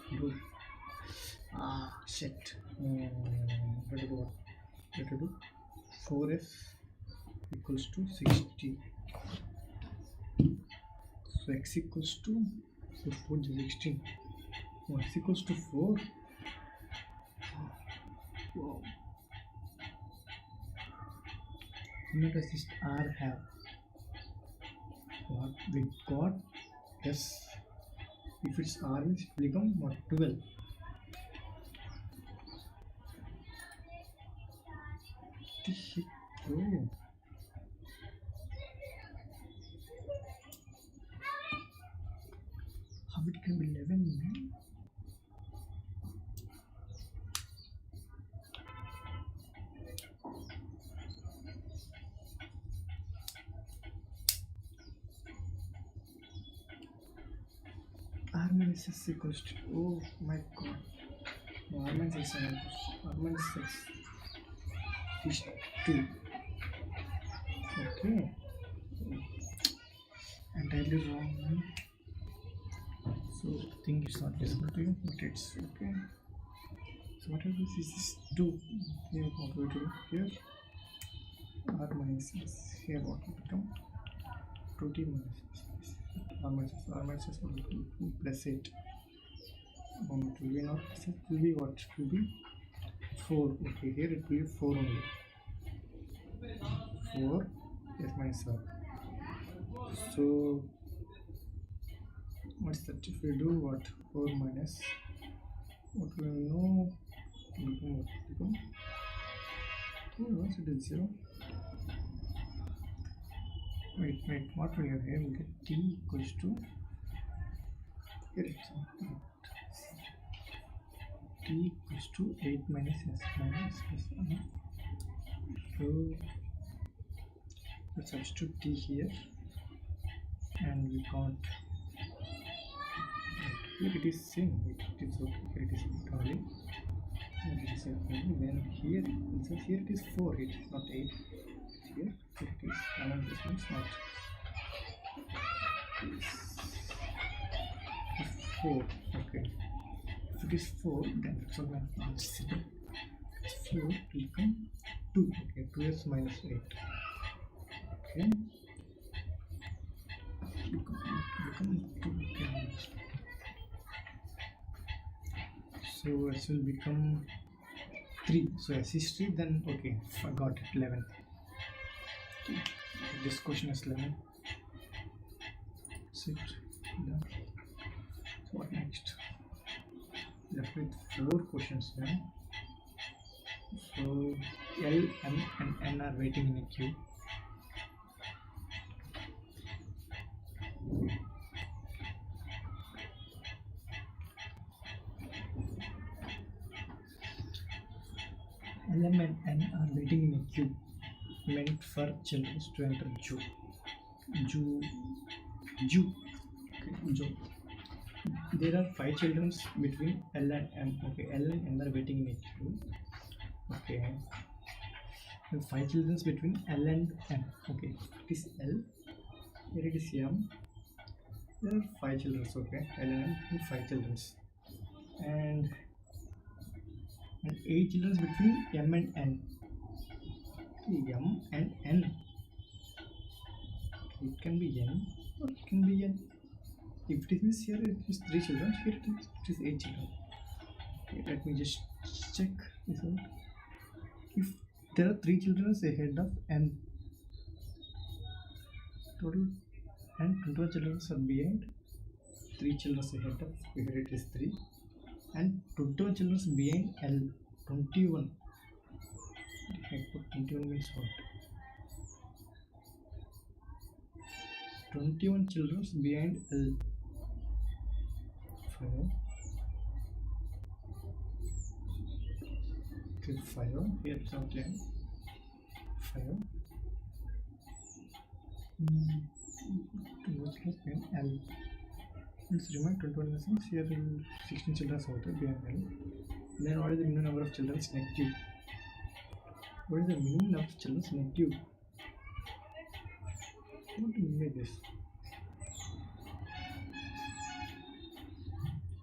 Dude. Shit. What to do? What to do? 4s equals to 60. So x equals to, so 4 is 16. Oh, x equals to 4. Wow. How much does this r have? What we got? Yes. If it's r means it will become what? 12. The shit, bro. How it can be 11, man? R minus s equals to, oh my god. No, r minus s equals to, r minus s is 2. Okay. Entirely wrong, man. So I think it's not visible to you, but it's okay. So what happens is this 2. Here what we do here? R minus s. Here what will become? 2t minus s. R minus s will be 2 plus 8. It will be not, it will be what? It will be 4. Okay, here it will be 4 only. 4 s minus r. So what's that? If we do what? 4 minus, what will we know? Become oh, once it is 0. Wait, what will you have here? We get t equals to, here it's t equals to 8 minus s minus s. So let's substitute t here, and we got, here it is same, it is okay, here it is 8 only, and it is 8 only. Then here it is 4, it is not 8. Here it is, and this means not, it's 4. Okay, if it is 4, then it's all not simple. It's 4 to become 2. Okay, 2s minus 8. Okay, become 2. Okay. So s will become 3. So S is 3, then okay, I got it, 11. Okay. This question is 11. Sit down. So what next? Left with 4 questions now. So L, M and N are waiting in a queue. L, M and N are waiting in a queue meant for children to enter Zoo. Zoo. Okay, Zoo. There are 5 children between L and M. Okay, L and M are waiting in a queue. Okay. 5 children between L and M. Okay, it is L. Here it is M. There are 5 children. Okay, L and M and 5 children. And 8 children between M and N. Okay, M and N. Okay, it can be N or it can be N. If it is here, it is 3 children. Here it is 8 children. Okay, let me just check this out. If there are 3 children ahead of N, total and 21 children are behind. 3 children ahead of, here it is 3, and 21 children behind L. 21. I put 21 means what? 21 children behind L. 5. Okay, 5. Here it's outline. 5. 2 children behind L. Let's remind 21 lessons. Here 16 children out behind L. Then what is the minimum number of children in a queue? What is the minimum number of children in a queue? What do you mean by this?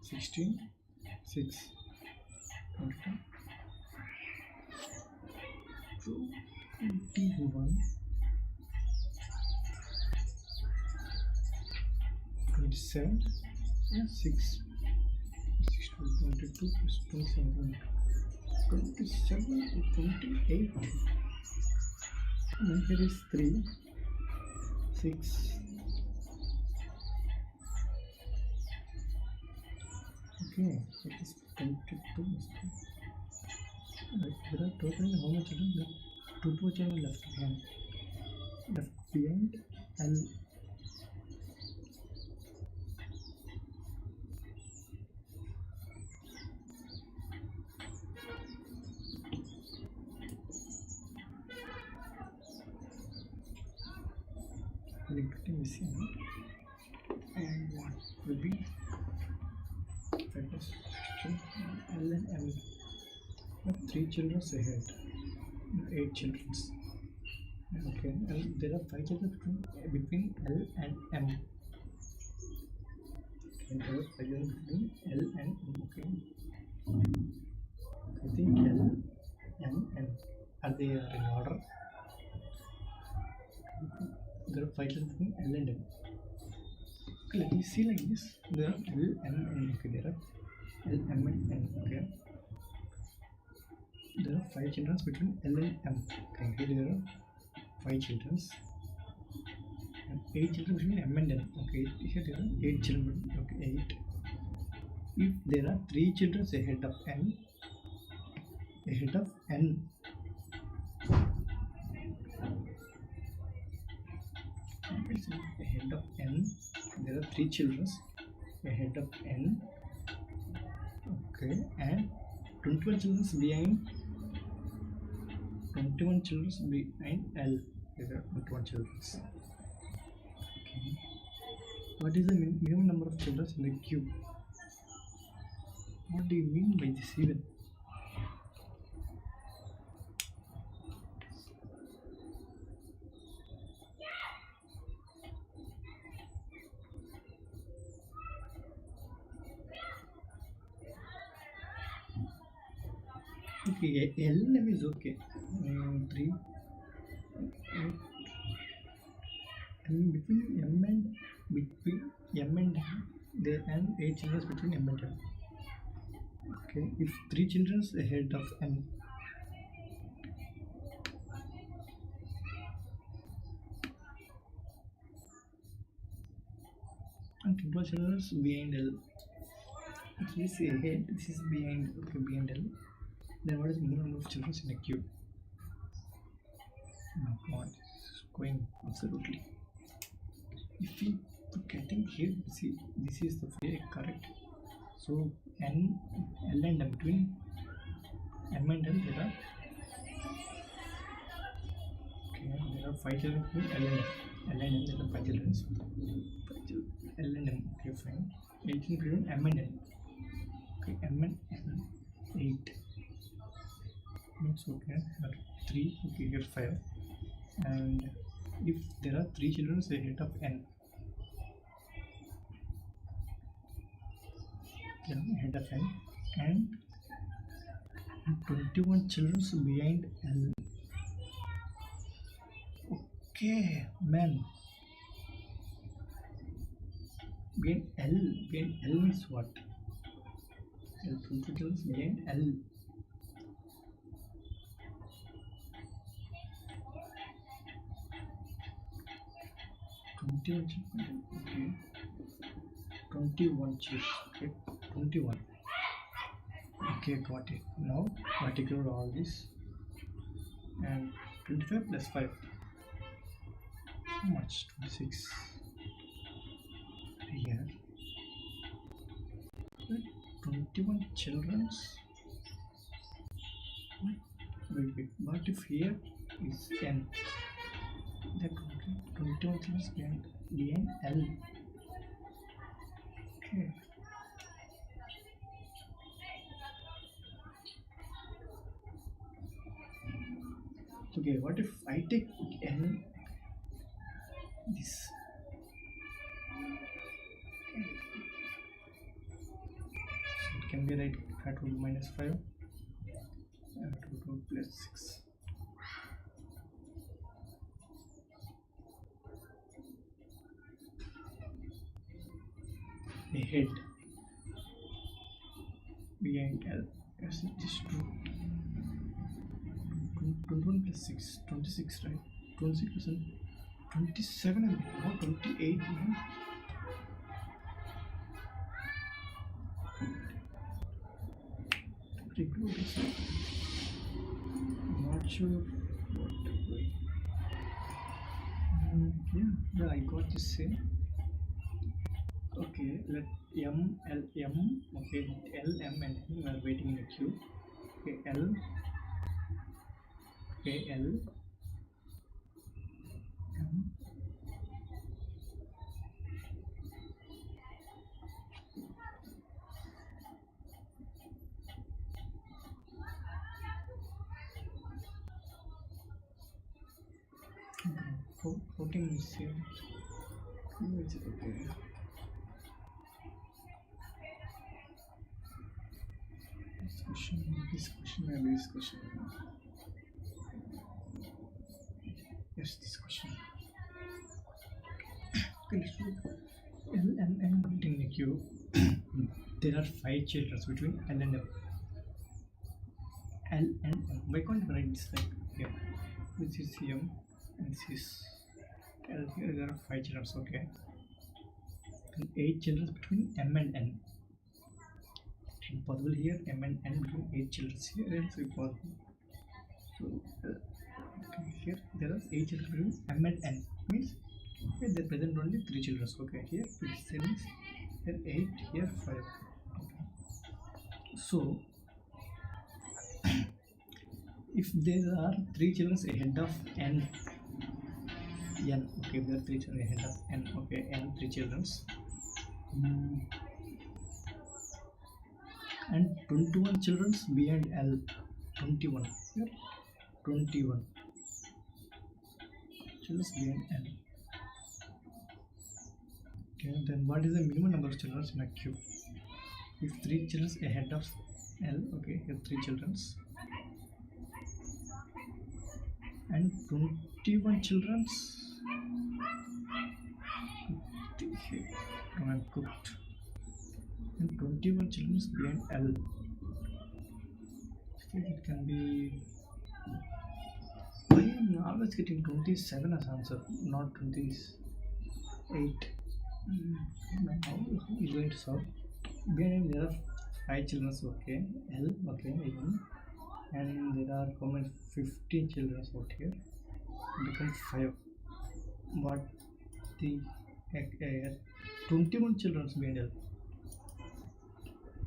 16, 6, 21, 27, yeah, 6, 22 plus 27, 27, 28, and then here is 3, 6, okay, it is 22, right, there are totally how much children left? 2 children left behind, and missing, and what will be factors? L and M have 3 children ahead, 8 children. Okay, and there are 5 children between L and M. Okay, there are 5 children between L and M. Okay, I think L, M, N are they in order? There are 5 children between L and M. Okay, let me see like this. There are L, M, N. Okay, there are L, M, and N. Okay, there are 5 children between L and M. Okay, here there are 5 children and 8 children between M and N. Okay, here there are 8 children. Okay, 8. If there are 3 children ahead of N, ahead of N, ahead of N, there are 3 children ahead of N. Okay, and 21 children behind. 21 children behind L. There are 21 children. Okay. What is the minimum number of children in the queue? What do you mean by this even? Okay, L name is okay. 3. And between M and N, there and 8 children between M and N. Okay, if 3 children ahead of N, 12 children behind L. This is ahead, this is behind, okay, behind L. Then what is the minimum number of children in a queue? Oh my god, it's going absolutely. If we getting here, see, this is the way correct. So N, L and M, between M and L there are, okay, there are 5 children between L and M. L and M, there are 5 children. L and M, okay, fine. 18 between M and N. Okay, M and N, 8. Means okay, here 3, okay, here 5. And if there are 3 children ahead of N, yeah, ahead of N, and 21 children behind L. Okay, man. Behind L means what? L, 20 children behind L. Okay, 21 children, okay, 21. Okay, got it. Now particular all this, and 25 plus 5. How much? 26. Here 21 children's. Wait, but if here is N, that 21 children behind L. Okay. Okay, what if I take N, this, so it can be right at 2 minus 5 and 2 plus 6. Ahead, behind L, yes, it is 2. 21 plus 6, 26, right? 26%, 27, and now 28. Not sure what way. Yeah, I got this same. Okay, let M, L, M, okay, L, M, and N are waiting in the queue. Okay, L, okay, L, M, voting is here. Okay. This question. Yes, this question. Okay, let's look. L, M, N waiting in the queue. There are 5 children between L and M. L and M. Why can't I write this like here? This is M and this is L. Here there are 5 children, okay. And 8 children between M and N. Possible here M and N between 8 children here also possible. So okay, here there are 8 children between M and N, means here they present only 3 children. Okay, here 7, here 8, here 5. Okay. So if there are 3 children ahead of N, okay, there are 3 children ahead of N, okay, N 3 children. And 21 children behind L. 21. Here 21 children behind L. Okay, then what is the minimum number of children in a queue? If 3 children ahead of L, okay, here 3 children and 21 children cooked. And 21 children behind L. It can be. Why am I always getting 27 as answer, not 28? How is going to solve? Behind there are 5 children, okay. L, okay, even. And there are common 15 children out here. Become 5. What the heck? 21 children behind L.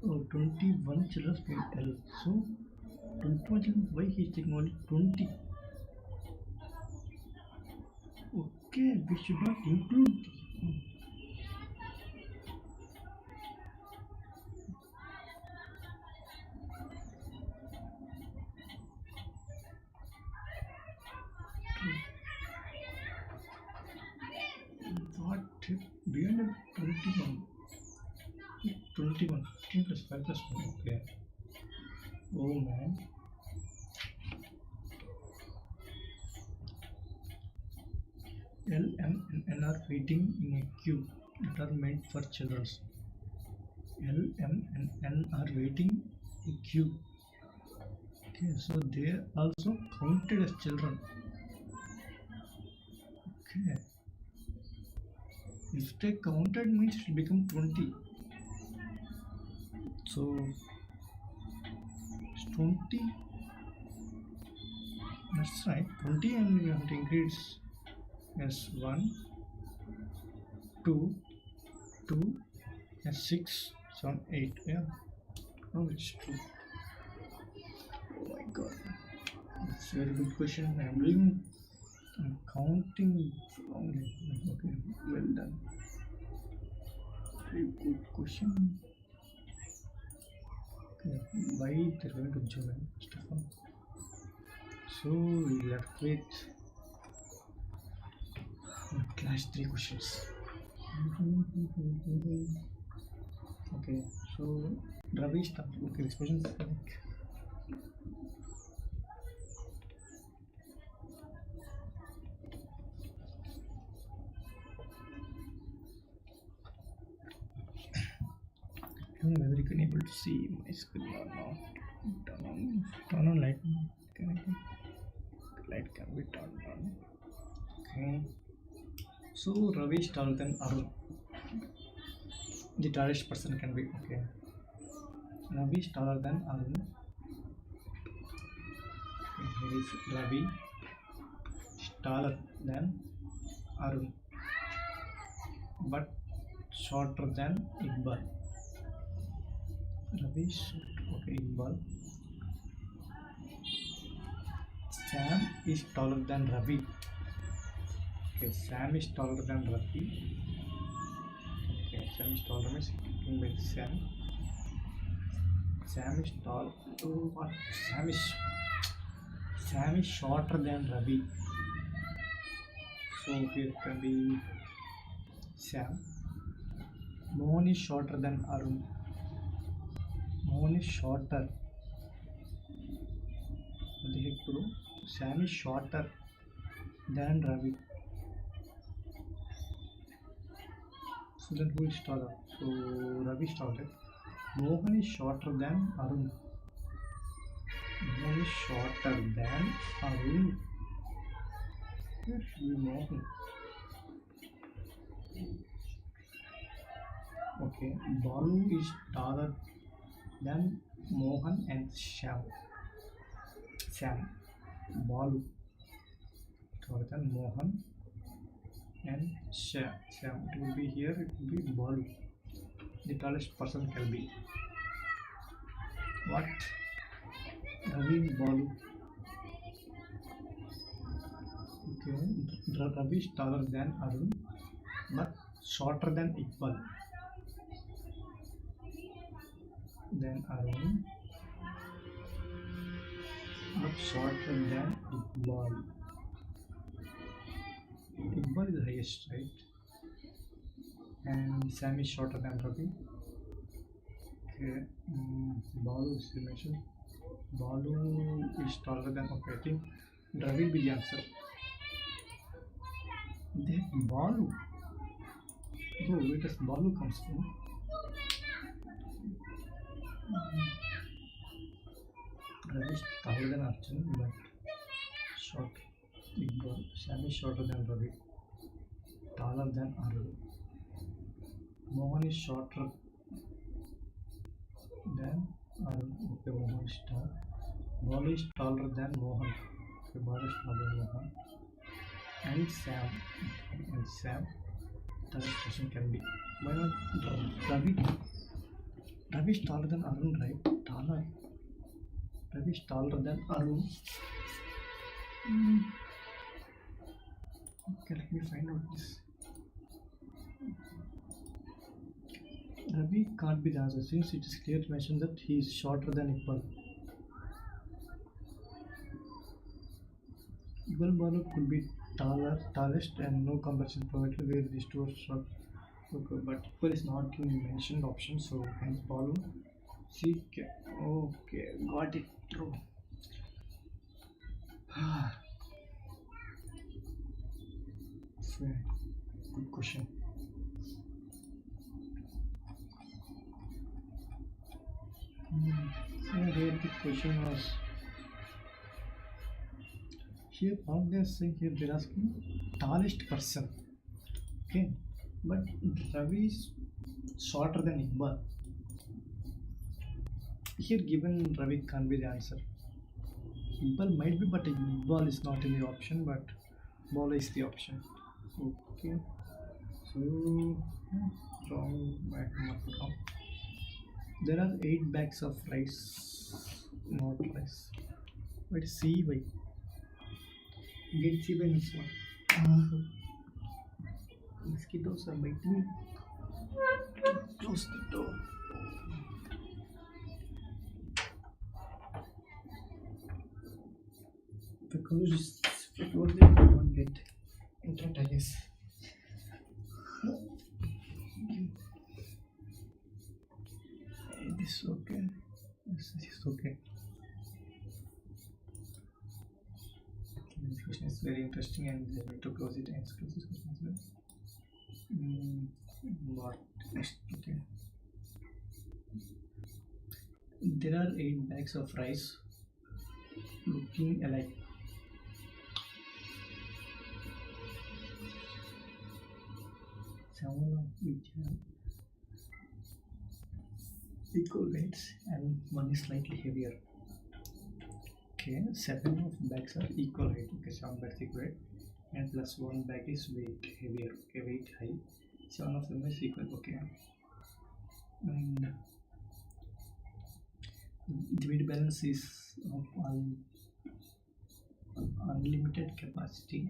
Oh, 21 children behind L. So 21 children, why he is taking only 20? Okay, we should not include. What? Beyond 21. 21. 15 plus 5 plus 1. Okay. Oh man. L, M, and N are waiting in a queue that are meant for children. L, M, and N are waiting in a queue. Okay, so they are also counted as children. Okay. If they counted means it will become 20. So it's 20. That's right. 20 and we have to increase as 1, 2, 2, and 6, 7, 8. Yeah. Oh, it's true. Oh my god. It's a very good question. I'm counting wrongly. Okay, well done. Very good question. Okay, why they're going to zoom in, first of all. So we left with class 3 questions. Okay, so Ravi start. Okay, this question is like whether you can able to see my screen or not. Turn on light. Can I think light can be turned on? Okay. So Ravi is taller than Arun. The tallest person can be okay. Ravi is taller than Arun. Okay, here is Ravi is taller than Arun, but shorter than Iqbal. Ravi is okay. Iqbal. Sam is taller than Ravi. Okay, Sam is taller than Ravi. Okay, Sam is taller means with Sam. Sam is tall. Oh, what? Sam is shorter than Ravi. So here can be Sam. Mohan is shorter than Arun. Mohan is shorter. What the heck, bro? Sam is shorter than Ravi. So then who is taller? So Ravi is taller. Mohan is shorter than Arun. Mohan is shorter than Arun. Where should be Mohan? Okay, Balu is taller than Mohan and Sam. Balu taller than Mohan and Sam. It will be here. It will be Balu. The tallest person can be. What? Ravi Balu. Okay, Ravi is taller than Arun, but shorter than Iqbal. Then Arun, but shorter than Iqbal. Iqbal is the highest, right? And Sam is shorter than Ravi. Okay, Balu is mentioned. Balu is taller than. Okay, I think Ravi will be the answer. Then Balu. Oh, where does Balu comes from? Ravi is taller than Arjun, but short. Iqbal. Sam is shorter than Ravi. Taller than Arun. Mohan is shorter than Arun. Okay, Mohan is tall. Bala is taller than Mohan. Okay, Bala is taller than Mohan. And Sam. And Sam. Third question can be. Why not Ravi? Ravi is taller than Arun, right? Taller. Ravi is taller than Arun. Okay, let me find out this. Ravi can't be the answer since it is clear to mention that he is shorter than Iqbal. Iqbal Balu could be tallest and no comparison provided where these two are short. Okay, but Iqbal is not given mentioned option, so hence Balu. CK. Okay, got it. True. Fair. Good question. So here the question was here what they are saying here they're asking tallest person. Okay, but Ravi is shorter than Iqbal. Here given Ravi can't be the answer. Iqbal might be, but Iqbal is not in the option, but Bala is the option. Okay, so wrong, wrong. There are 8 bags of rice, not rice. What is CY? GATE CSE means what? Mosquitoes are biting. Close the door. Because it would not get internet, I guess. This is okay. This is okay. This question is very interesting and they need to close it and close this question as well. What next? Okay. There are 8 bags of rice looking alike. Seven of which have equal weights and one is slightly heavier. Okay, 7 of bags are equal weight. Okay, 7 bags equal weight and plus 1 bag is weight heavier. Okay, weight high. 7 of them is equal. Okay, and the weight balance is of unlimited capacity.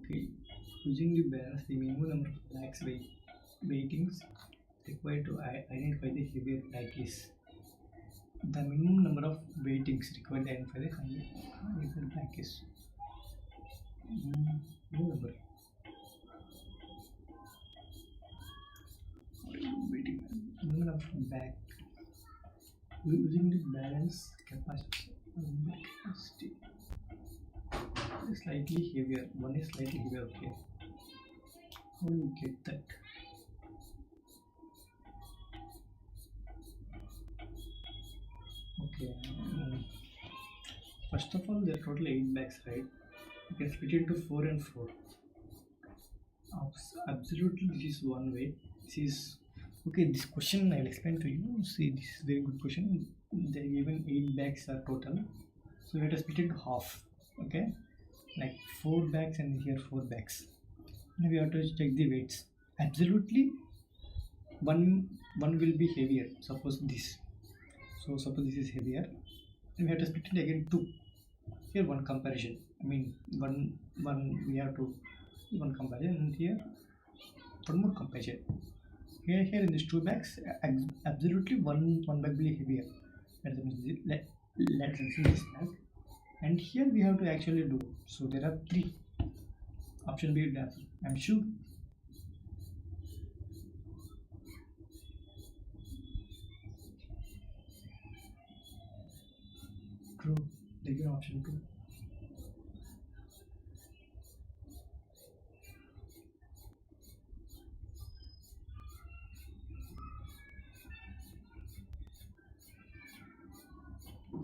Okay, using the balance, the minimum number of bags weightings required to identify the heavier bag is the minimum number of weightings required to identify the heavier bag is number. Minimum of bag using the balance capacity. Slightly heavier. One is slightly heavier. Okay. How do you get that? Okay. First of all, there are total 8 bags, right? You can split into 4 and 4. Absolutely, this is one way. This is okay. This question I will explain to you. See, this is very good question. They are given 8 bags are total, so we have to split into half. Okay, like 4 bags and here 4 bags. Now we have to check the weights. Absolutely, one will be heavier. Suppose this. So suppose this is heavier. And we have to split it again 2. Here one comparison. I mean one we have to one comparison and here one more comparison. Here in these 2 bags, absolutely one bag will be heavier. Let's see this bag. And here we have to actually do. So there are 3. Option B is the answer. I'm sure. True. They give option 2.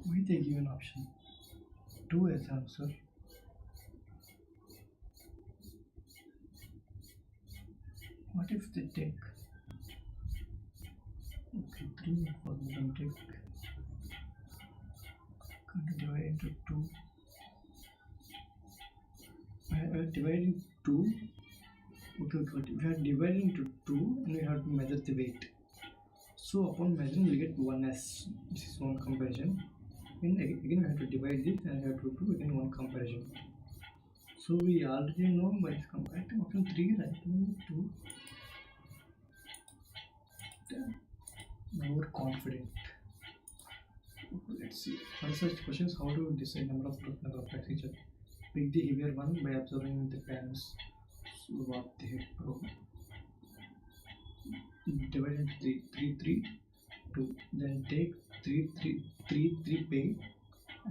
Why they give an option 2 as answer? What if they take 3 for the take divide into 2. Dividing 2. Okay, we are dividing into 2 and we have to measure the weight. So upon measuring we get 1s. This is one comparison. And again we have to divide this and we have to do again one comparison. So we already know by this comparison option 3, right? 2. More confident. Let's see. For such questions, how to decide number of packages? Pick the heavier one by observing the parents. So what they have divide into 3, 3, 3, 2. Then take 3, 3, 3, 3 pay,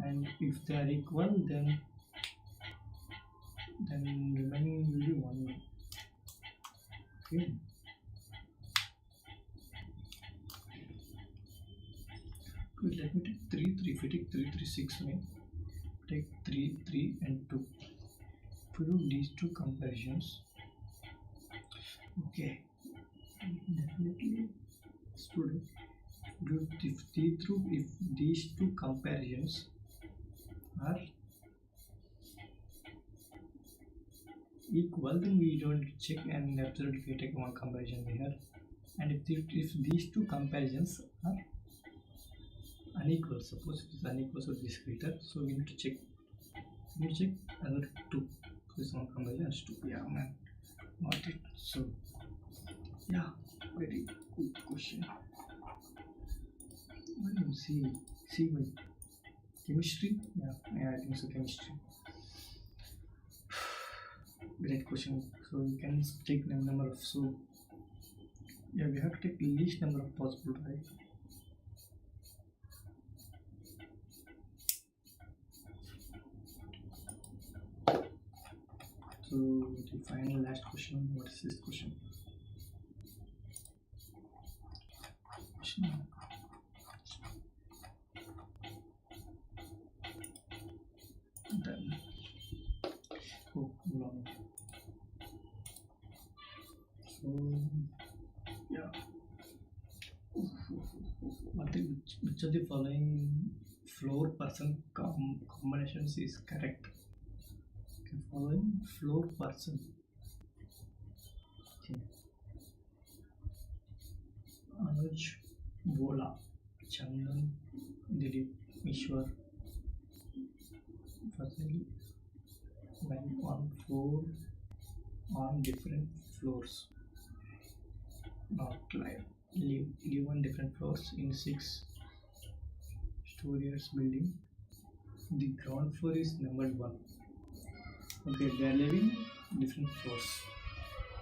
and if they are equal, then remaining will be 1. Okay. Good, let me take 3, 3. If we take 3, 3, 6, take 3, 3 and 2. If we do these two comparisons, okay, definitely student, if these two comparisons are equal, then we don't check and absolutely take one comparison here. And if these two comparisons are unequal, suppose it is unequal, so this greater, so we need to check another 2. This one comparison is 2. Yeah, man, got it. So yeah, very good question. What do you see my chemistry? Yeah, I think so, chemistry. Great question. So you can take number of, so yeah, we have to take least number of possible, right? So the final last question, what is this question? Done. Oh, long. So yeah, which of the following floor person combinations is correct? Okay, following floor person. Okay. Anuj, Bola, Chandan, Dilip, Ishwar, Fasili, went on 4 on different floors. Not live. Live on different floors in 6 stories building. The ground floor is numbered 1. Okay, they are living different floors.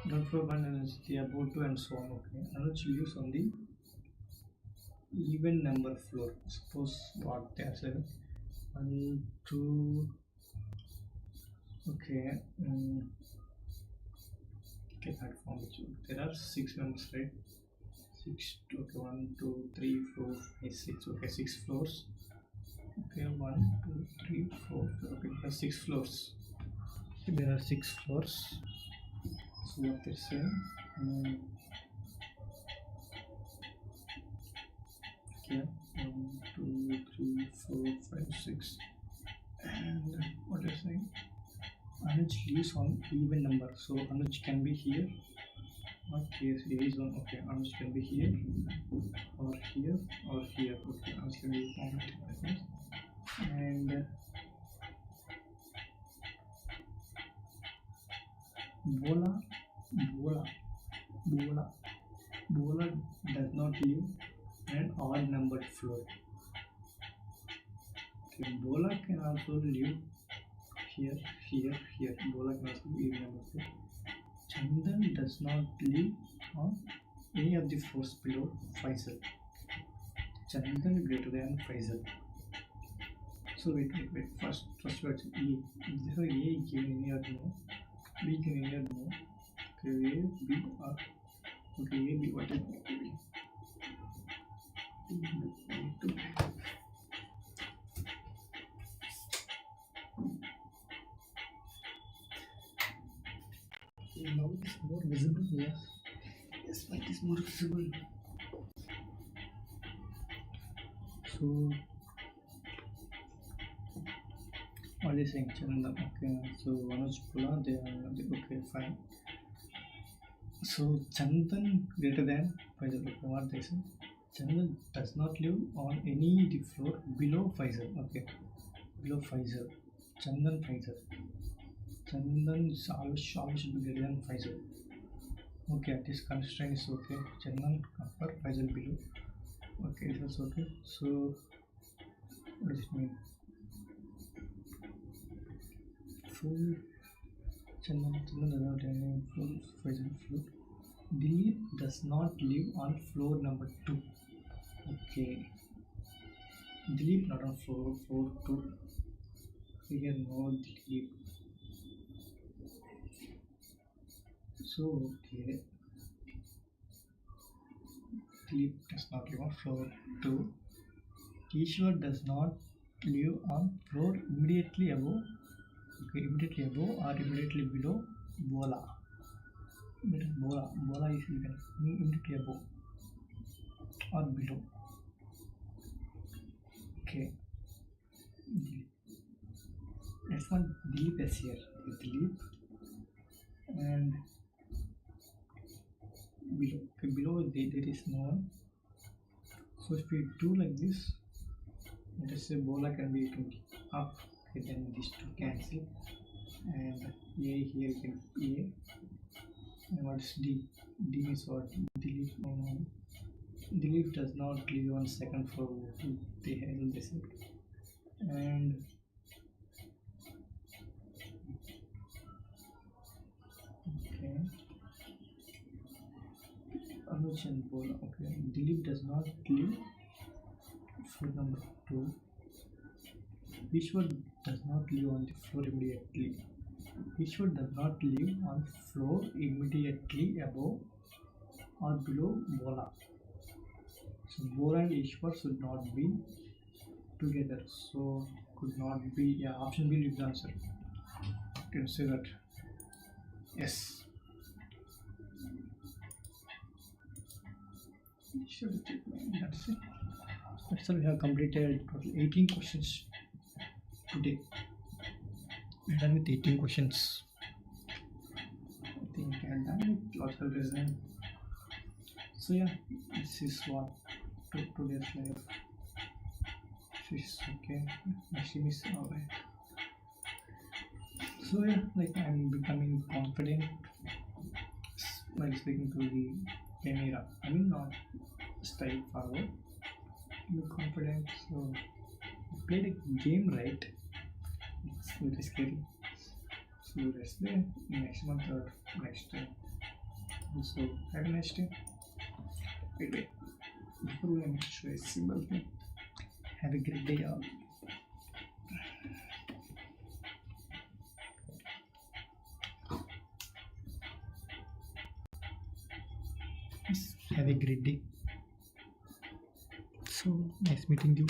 Ground floor 1 and the above 2 and so on. Okay, Anuj lives on the even number floor. Suppose what they are saying, 1, 2. Okay, platform. There are 6 members, right? 6. Okay, 1, 2, 3, 4, 5, 6. Okay, 6 floors. Okay, 1, 2, 3, 4. Okay, there are 6 floors. Okay, there are 6 floors. So what they're saying? Okay, 1, 2, 3, 4, 5, 6. And what they're saying? Anuj lives on even number, so Anuj can be here. Okay, so he is on. Okay, Anuj can be here, or here, or here. Okay, Anuj can be on it, and Bola does not live in an odd numbered floor. Okay, Bola can also live here. Bola can also be even numbered floor. Chandan does not live on any of the floors below Faisal. Chandan is greater than Faisal. So wait. First words E. Is there A given any other no? B given any other no? Okay, A, B, or okay, A, B, what is B? Now it is more visible. Yes, it is more visible. So all these saying Chandan. Okay, so Manoj Pula, okay, fine. So Chandan greater than Faisal. Okay, what they say? Chandan does not live on any the floor below Faisal. Okay, below Faisal. Chandan Faisal. Chandan always should be greater than Faisal. Okay, this constraint is okay. Chandan upper, Faisal below. Okay, it was okay. So what does it mean? Full Chandan does not have any full Faisal floor. Dilip does not live on floor number 2. Okay. Dilip not on floor 2. Here no Dilip. So okay. Dilip does not live on floor 2. Ishwar does not live on floor immediately above. Okay, immediately above or immediately below Bola. Bola is even immediately above or below. Okay. Next one, Dilip is here. Dilip and below. Okay, below there is no one. So if we do like this, let us say Bola can be up. Okay, then these two cancel. And A here can A. And what's D? D is what? Dilip. Dilip does not live on second floor. They handle this. And okay. Anuj and Bola. Okay. Dilip does not live floor number 2. Ishwar does not live on the floor immediately. Ishwar does not live on floor immediately above or below Bola. So Bola and Ishwar should not be together. So could not be. Yeah, option B is the answer. You can say that. Yes. That's it. That's all. We have completed total 18 questions today. We're done with 18 questions. I think I'm done with logical reasoning. So yeah, this is what today's life. This is okay. My stream is alright. So yeah, like I'm becoming confident while speaking to the camera. I mean not straightforward. I'm confident. So I played a game right. It's very scary. So let's play next month or next time. So have a nice day. Wait. Before we show a symbol thing. Have a great day all. Have a great day. So nice meeting you.